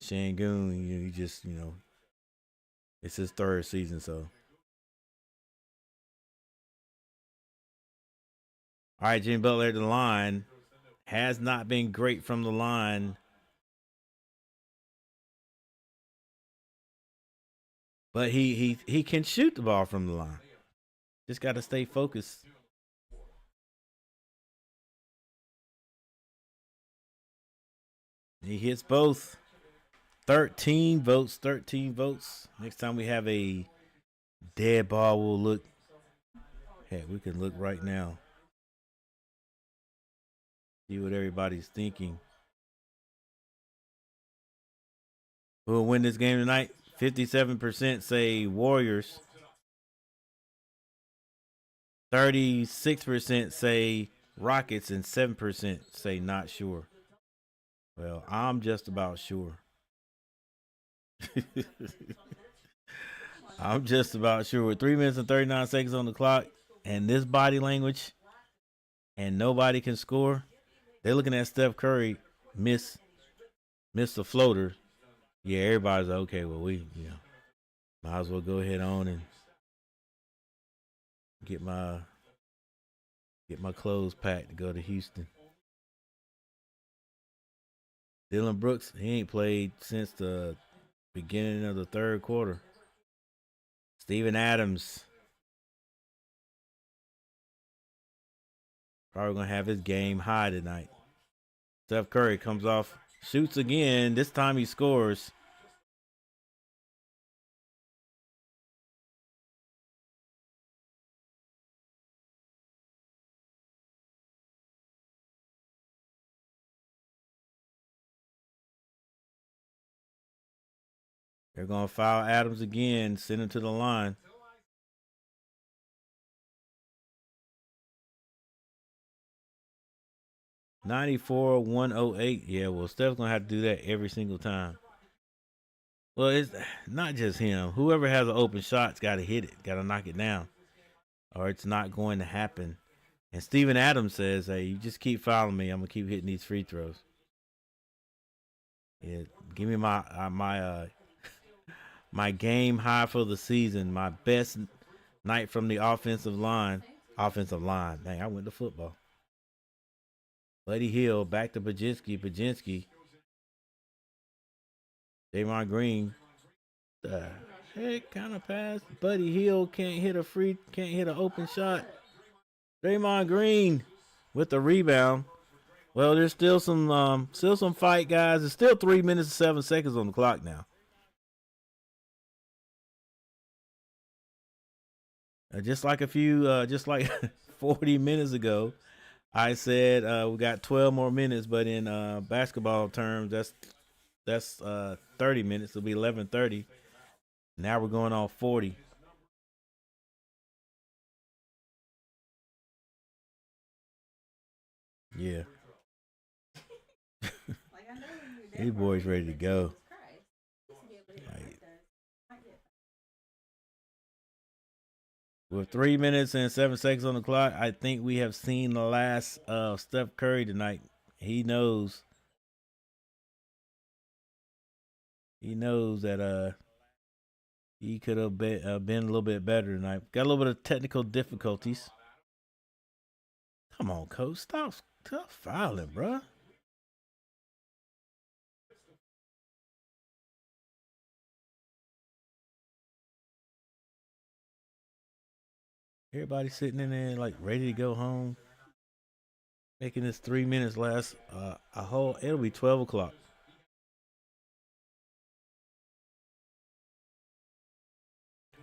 Şengün, he just, it's his 3rd season, so. All right, Jimmy Butler at the line. Has not been great from the line. But he can shoot the ball from the line. Just got to stay focused. He hits both. 13 votes. Next time we have a dead ball, we'll look. Heck, we can look right now. See what everybody's thinking. Who will win this game tonight? 57% say Warriors. 36% say Rockets, and 7% say not sure. Well, I'm just about sure. I'm just about sure. With 3 minutes and 39 seconds on the clock and this body language and nobody can score, they're looking at Steph Curry miss the floater. Yeah, everybody's like, okay, well, might as well go ahead on and get my clothes packed to go to Houston. Dylan Brooks, he ain't played since the beginning of the 3rd quarter. Steven Adams probably going to have his game high tonight. Steph Curry comes off, shoots again. This time he scores. They're going to foul Adams again, send him to the line. $94-108. Yeah, well, Steph's going to have to do that every single time. Well, it's not just him. Whoever has an open shot's got to hit it, got to knock it down, or it's not going to happen. And Steven Adams says, hey, you just keep fouling me. I'm going to keep hitting these free throws. Yeah, give me my game high for the season, my best night from the offensive line. Dang, I went to football. Buddy Hield back to Pajinski. Draymond Green. The heck kind of pass. Buddy Hield can't hit an open shot. Draymond Green with the rebound. Well, there's still some fight, guys. There's still 3 minutes and 7 seconds on the clock now. Just like 40 minutes ago, I said we got 12 more minutes, but in basketball terms, that's 30 minutes. It'll be 11:30. Now we're going on 40. Yeah. These boys ready to go. With 3 minutes and 7 seconds on the clock, I think we have seen the last of Steph Curry tonight he knows. He knows that he could have been a little bit better tonight. Got a little bit of technical difficulties. Come on, coach. Stop fouling, bro. Everybody sitting in there like ready to go home. Making this 3 minutes last a whole. It'll be 12 o'clock.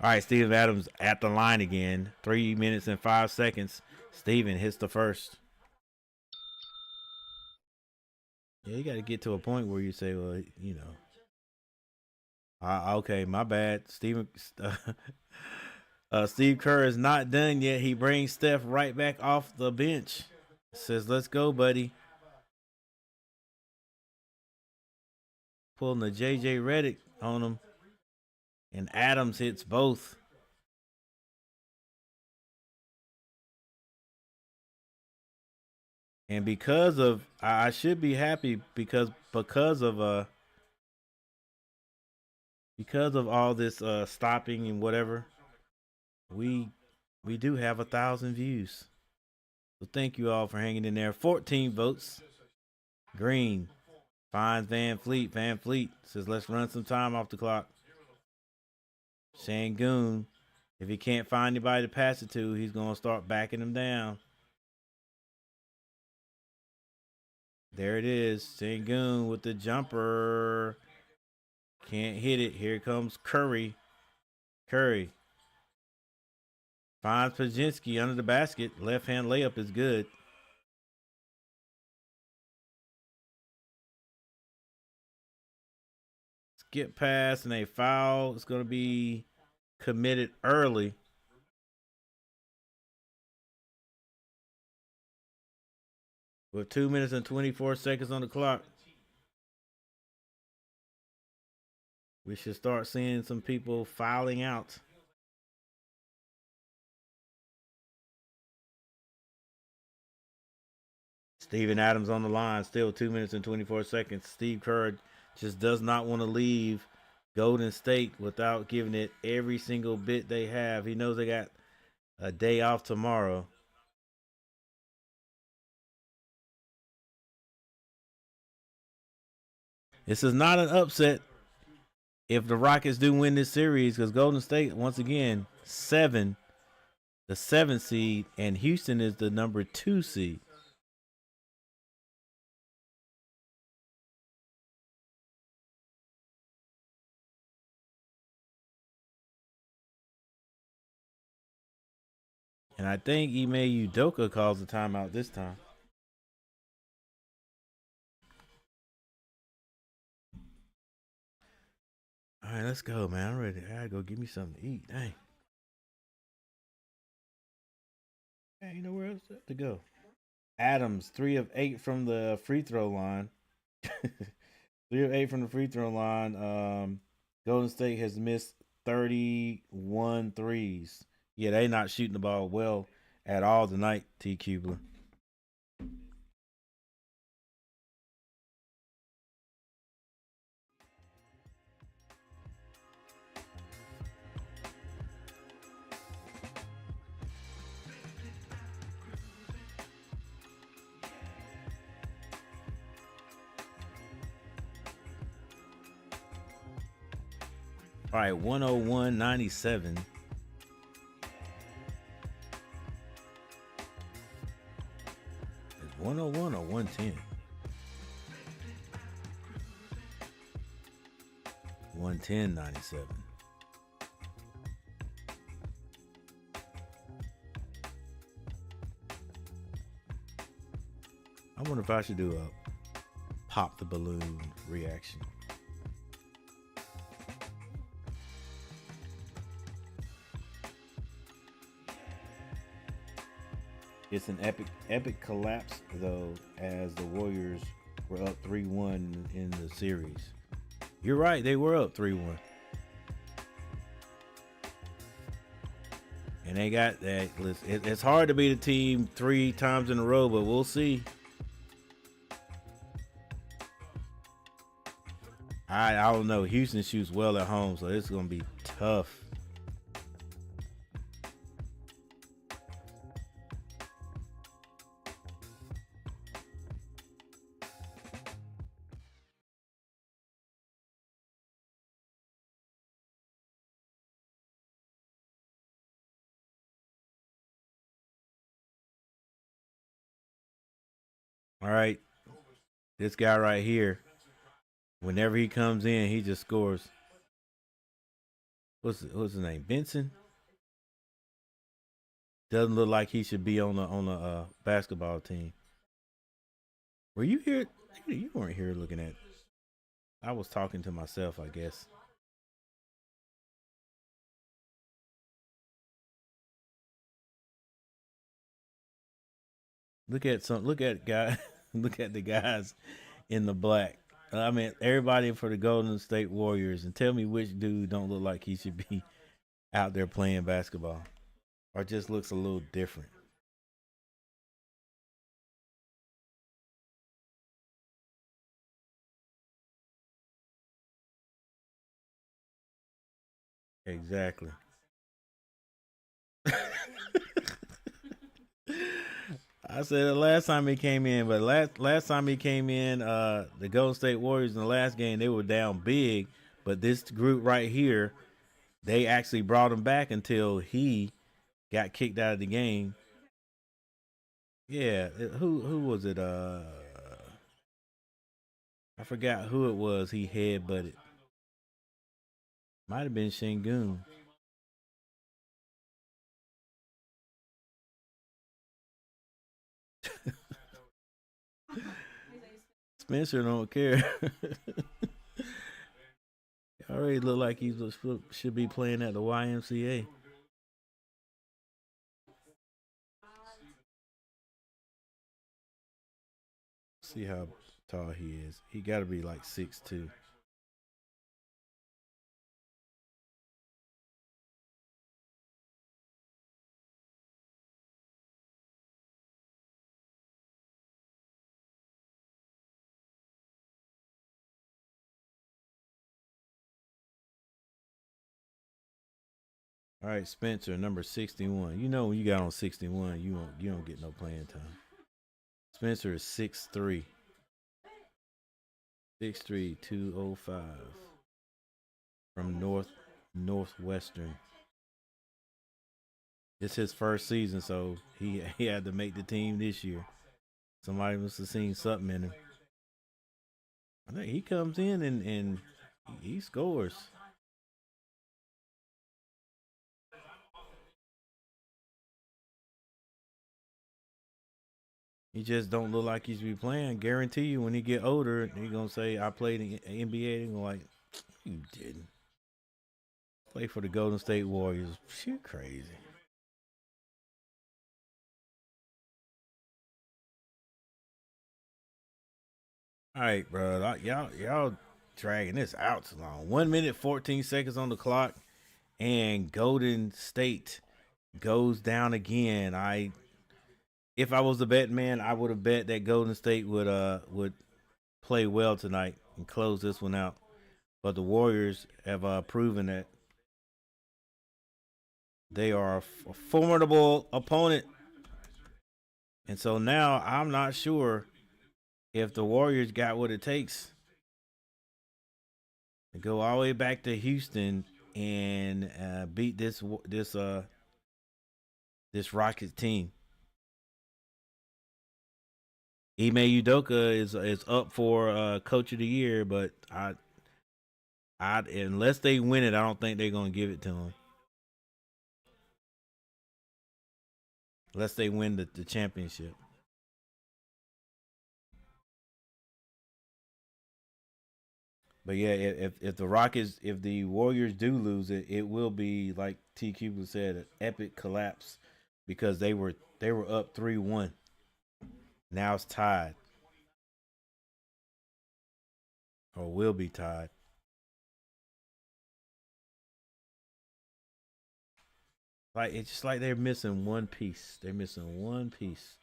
All right, Steven Adams at the line again. 3 minutes and 5 seconds. Steven hits the first. Yeah, you got to get to a point where you say, well, you know, okay, my bad. Steve Kerr is not done yet. He brings Steph right back off the bench. Says, let's go, buddy. Pulling the J.J. Redick on him. And Adams hits both. And because of, I should be happy because of all this stopping and whatever, we do have 1,000 views. So thank you all for hanging in there. 14 votes. Green finds Van Fleet. Van Fleet says, let's run some time off the clock. Shangoon, if he can't find anybody to pass it to, he's going to start backing him down. There it is. Shangoon with the jumper. Can't hit it. Here comes Curry. Curry finds Pajinski under the basket. Left hand layup is good. Skip pass and a foul. It's going to be committed early. With 2 minutes and 24 seconds on the clock. We should start seeing some people fouling out. Steven Adams on the line. Still 2 minutes and 24 seconds. Steve Kerr just does not want to leave Golden State without giving it every single bit they have. He knows they got a day off tomorrow. This is not an upset if the Rockets do win this series, because Golden State, once again, the 7th seed, and Houston is the number 2 seed. And I think Ime Udoka calls the timeout this time. All right, let's go, man. I'm ready. I gotta go get me something to eat. Dang. Ain't nowhere else to go. Adams, 3 of 8 from the free throw line. 3 of 8 from the free throw line. Golden State has missed 31 threes. Yeah, they not shooting the ball well at all tonight, T. Kubler. All right, 101-97. Is 101 or 110? 110-97. I wonder if I should do a pop the balloon reaction. It's an epic collapse, though, as the Warriors were up 3-1 in the series. You're right, they were up 3-1. And they got that. It's hard to beat a team 3 times in a row, but we'll see. I don't know. Houston shoots well at home, so it's gonna be tough. All right, this guy right here. Whenever he comes in, he just scores. What's his name? Benson. Doesn't look like he should be on the basketball team. Were you here? You weren't here looking at. I was talking to myself, I guess. Look at some. Look at guy. Look at the guys in the black. I mean, everybody for the Golden State Warriors, and tell me which dude don't look like he should be out there playing basketball, or just looks a little different. Exactly. I said the last time he came in, but last time he came in, the Golden State Warriors in the last game they were down big, but this group right here, they actually brought him back until he got kicked out of the game. Yeah, who was it? I forgot who it was. He headbutted. Might have been Shingun. Spencer don't care. Already look like he should be playing at the YMCA. See how tall he is. He got to be like 6'2". All right, Spencer, number 61. You know when you got on 61, you don't get no playing time. Spencer is 6'3". 6'3", 205 from Northwestern. It's his first season, so he had to make the team this year. Somebody must have seen something in him. I think he comes in and he scores. He just don't look like he should be playing. Guarantee you, when he get older, he gonna say, "I played in NBA." They gonna like, "You didn't play for the Golden State Warriors." You crazy. All right, bro. Y'all dragging this out too long. 1 minute 14 seconds on the clock, and Golden State goes down again. If I was the bet man, I would have bet that Golden State would play well tonight and close this one out. But the Warriors have proven that they are a formidable opponent. And so now I'm not sure if the Warriors got what it takes to go all the way back to Houston and beat this Rockets team. Ime Udoka is up for Coach of the Year, but I unless they win it, I don't think they're gonna give it to him. Unless they win the championship. But yeah, if the Rockets, if the Warriors do lose it, it will be like T. Cuban said, an epic collapse because they were up 3-1. Now it's tied or will be tied. Like it's just like they're missing one piece. They're missing one piece.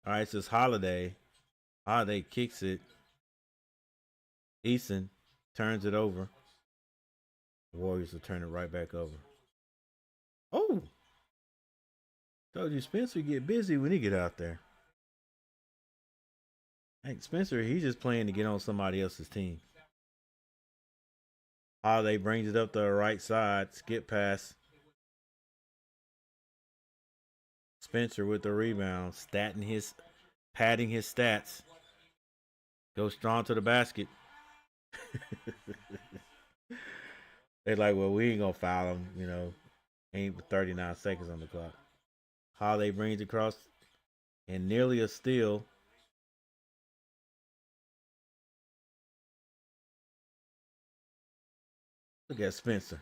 All right, so it's Holiday. Holiday kicks it. Eason turns it over. Warriors will turn it right back over. Oh, told you Spencer get busy when he get out there. Hey, Spencer, he's just playing to get on somebody else's team. Holiday brings it up the right side. Skip pass. Spencer with the rebound. Padding his stats. Goes strong to the basket. They're like, well, we ain't gonna foul him, Ain't 39 seconds on the clock. Holiday brings it across and nearly a steal. Look at Spencer.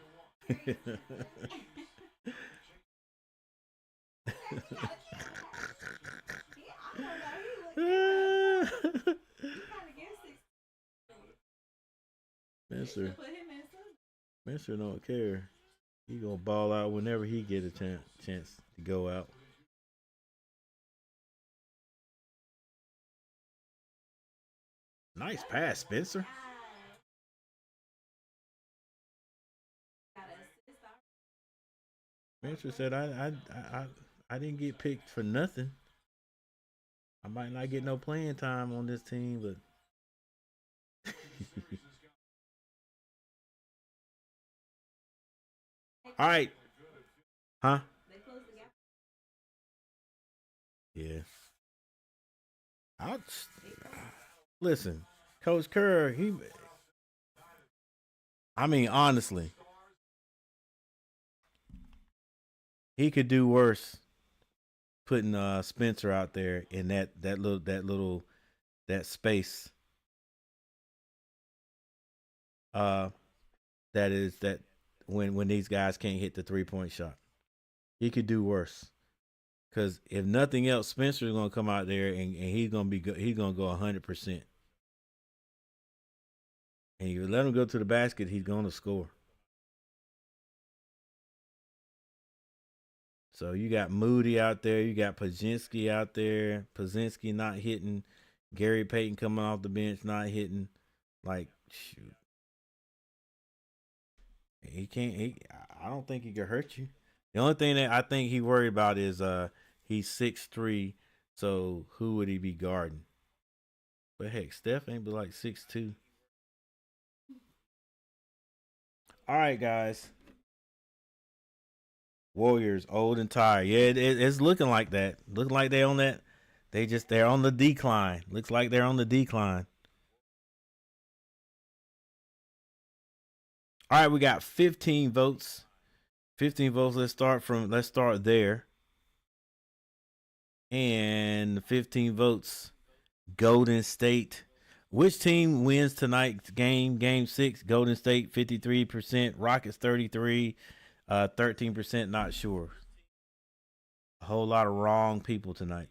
Spencer don't care. He gonna ball out whenever he get a chance to go out. Nice pass, Spencer. Spencer said, "I didn't get picked for nothing. I might not get no playing time on this team, but." All right, huh? Yeah. I'll listen, Coach Kerr. I mean, honestly, he could do worse putting Spencer out there in that space. That is that when these guys can't hit the 3-point shot, he could do worse. Because if nothing else, Spencer's gonna come out there and he's gonna be good. He's gonna go 100%. And you let him go to the basket, he's gonna score. So you got Moody out there, you got Pajinski out there. Pajinski not hitting. Gary Payton coming off the bench not hitting. Like shoot, he can't. I don't think he can hurt you. The only thing that I think he worried about is he's 6'3", so who would he be guarding? But heck, Steph ain't but like 6'2". All right, guys. Warriors old and tired. Yeah, it's looking like that. Looking like they're on that. They're on the decline. Looks like they're on the decline. All right, we got 15 votes. 15 votes. Let's start there. And 15 votes. Golden State. Which team wins tonight's game? Game 6. Golden State 53%. Rockets 33. 13% not sure. A whole lot of wrong people tonight.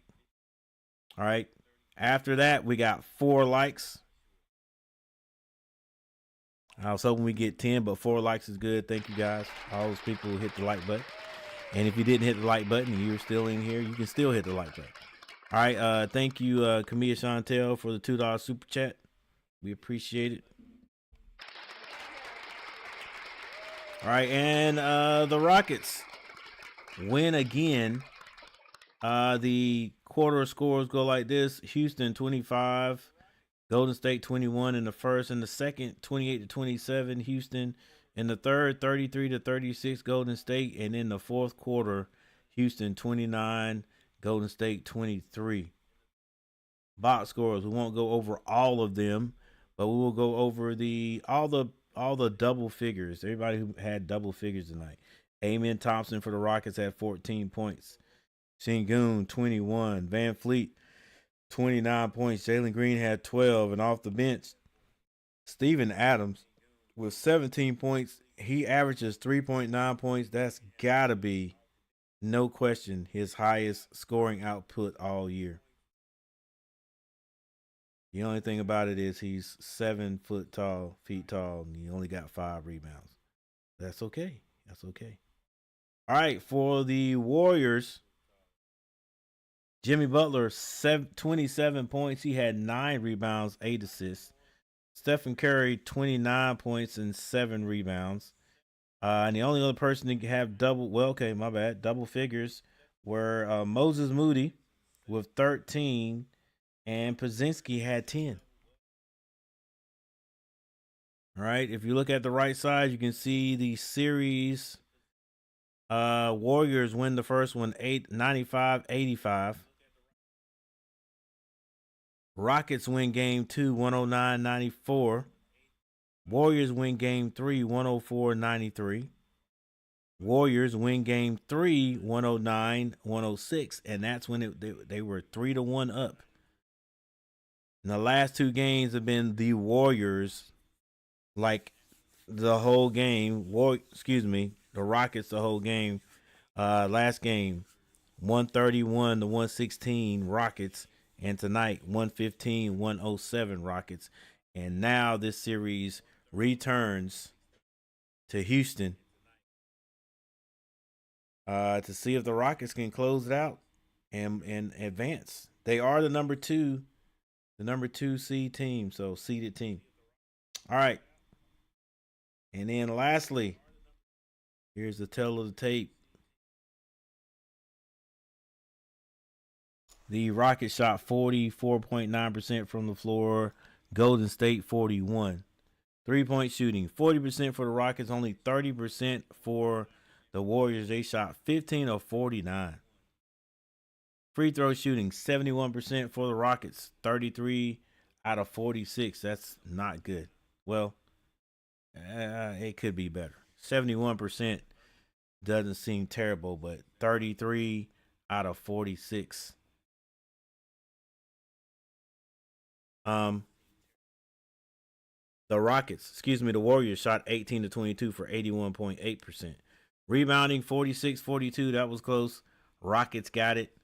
All right. After that, we got 4 likes. I was hoping we get 10, but 4 likes is good. Thank you guys. All those people who hit the like button. And if you didn't hit the like button and you're still in here, you can still hit the like button. All right. Thank you, Camilla Chantel, for the $2 super chat. We appreciate it. All right. And the Rockets win again. The quarter scores go like this: Houston 25, Golden State 21 in the first, and the second 28-27 Houston, in the third 33-36 Golden State, and in the fourth quarter Houston 29, Golden State 23. Box scores, we won't go over all of them, but we will go over all the double figures. Everybody who had double figures tonight. Amen Thompson for the Rockets had 14 points. Sengun 21. Van Fleet 29 points. Jalen Green had 12. And off the bench, Steven Adams with 17 points. He averages 3.9 points. That's got to be, no question, his highest scoring output all year. The only thing about it is he's 7 feet tall, and he only got 5 rebounds. That's okay. All right, for the Warriors, Jimmy Butler, 27 points. He had 9 rebounds, 8 assists. Stephen Curry, 29 points and 7 rebounds. And the only other person to have double figures were Moses Moody with 13, and Pozinski had 10. All right, if you look at the right side, you can see the series. Warriors win the first one, 95-85. Rockets win game 2, 109-94. Warriors win game 3, 104-93. Warriors win game 3, 109-106, and that's when they were 3-1 up. And the last 2 games have been the Warriors, like the whole game. The Rockets the whole game. Last game, 131-116 Rockets, and tonight 115-107 Rockets. And now this series returns to Houston to see if the Rockets can close it out and advance. They are the number 2 seeded team. All right. And then lastly, here's the tail of the tape. The Rockets shot 44.9% from the floor. Golden State 41. 3-point shooting, 40% for the Rockets, only 30% for the Warriors. They shot 15 of 49. Free throw shooting, 71% for the Rockets, 33 out of 46. That's not good. Well, it could be better. 71% doesn't seem terrible, but 33 out of 46. The Warriors shot 18 to 22 for 81.8%. Rebounding 46-42, that was close. Rockets got it.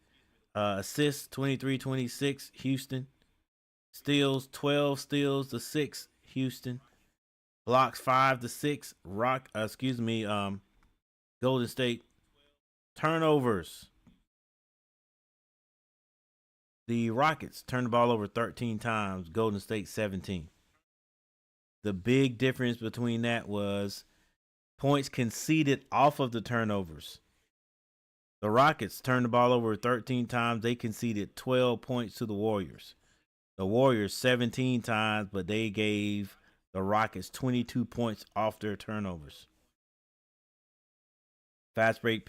Assists 23-26, Houston. Steals 12 steals to 6, Houston. Blocks 5 to 6, Golden State. Turnovers. The Rockets turned the ball over 13 times, Golden State 17. The big difference between that was points conceded off of the turnovers. The Rockets turned the ball over 13 times. They conceded 12 points to the Warriors. The Warriors 17 times, but they gave the Rockets 22 points off their turnovers. Fast break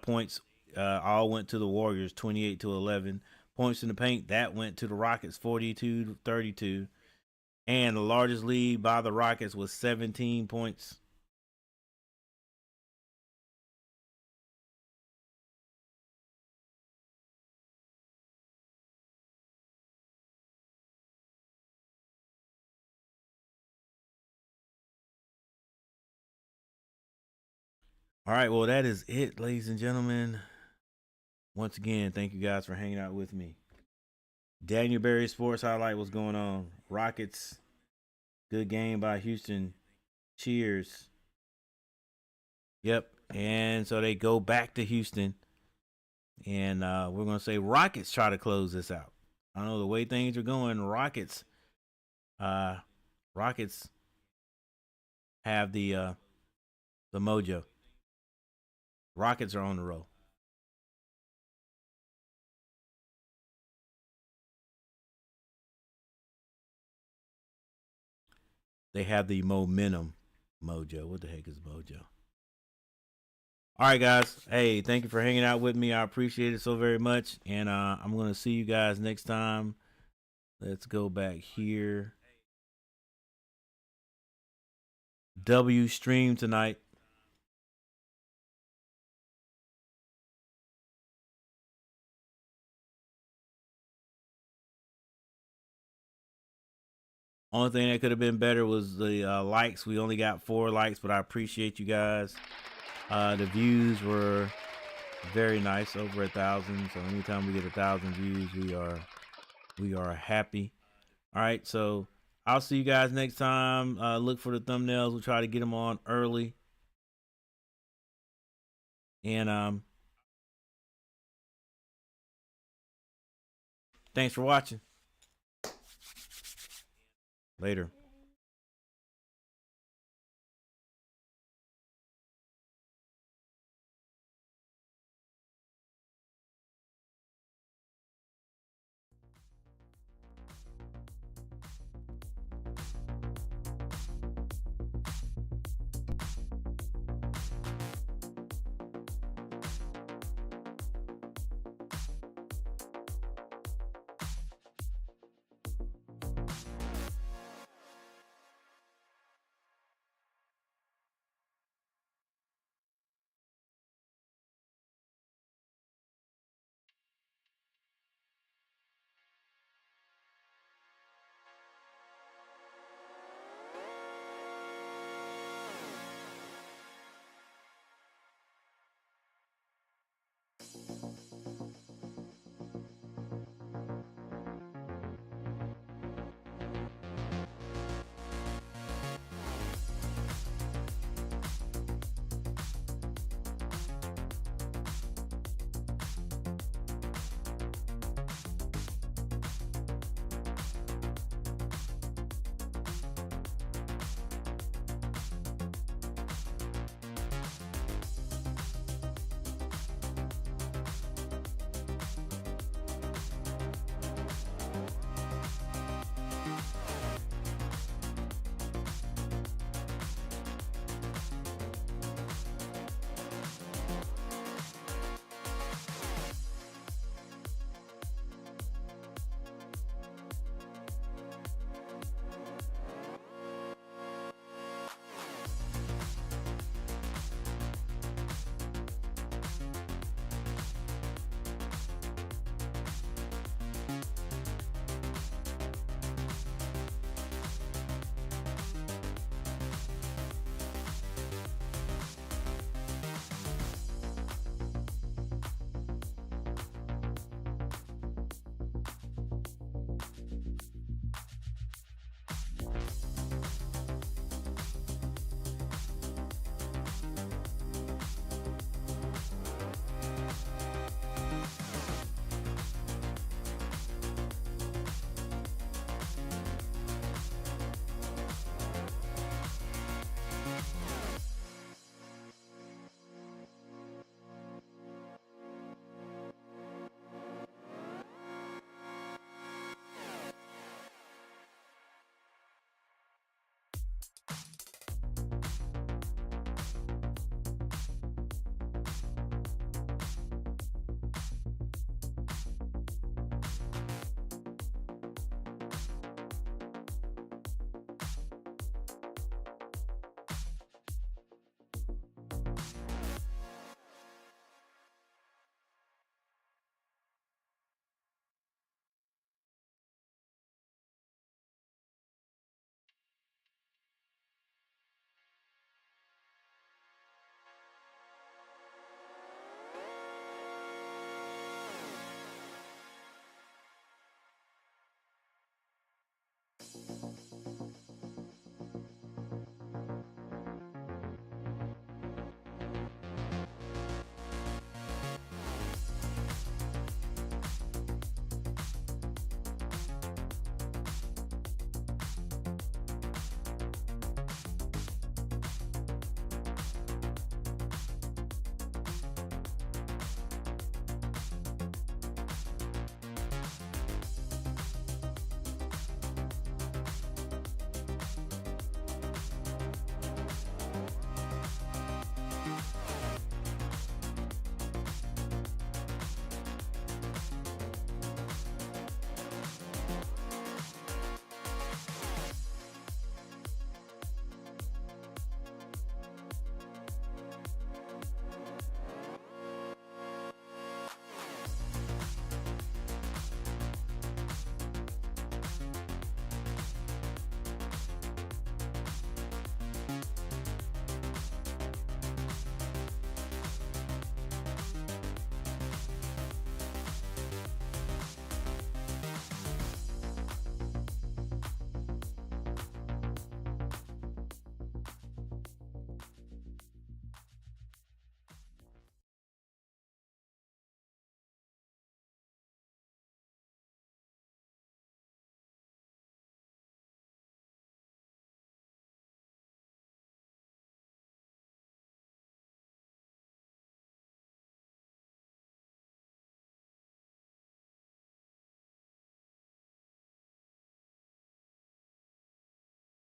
points all went to the Warriors, 28-11. Points in the paint, that went to the Rockets, 42-32. And the largest lead by the Rockets was 17 points. All right, well, that is it, ladies and gentlemen. Once again, thank you guys for hanging out with me. Daniel Berry Sports Highlight, what's going on? Rockets, good game by Houston. Cheers. Yep, and so they go back to Houston. And we're going to say Rockets try to close this out. I don't know the way things are going. Rockets have the mojo. Rockets are on the roll. They have the momentum mojo. What the heck is mojo? All right, guys. Hey, thank you for hanging out with me. I appreciate it so very much. And I'm going to see you guys next time. Let's go back here. W stream tonight. Only thing that could have been better was the likes. We only got 4 likes, but I appreciate you guys. The views were very nice, over 1,000. So anytime we get 1,000 views, we are happy. All right, so I'll see you guys next time. Look for the thumbnails. We'll try to get them on early. And Thanks for watching. Later.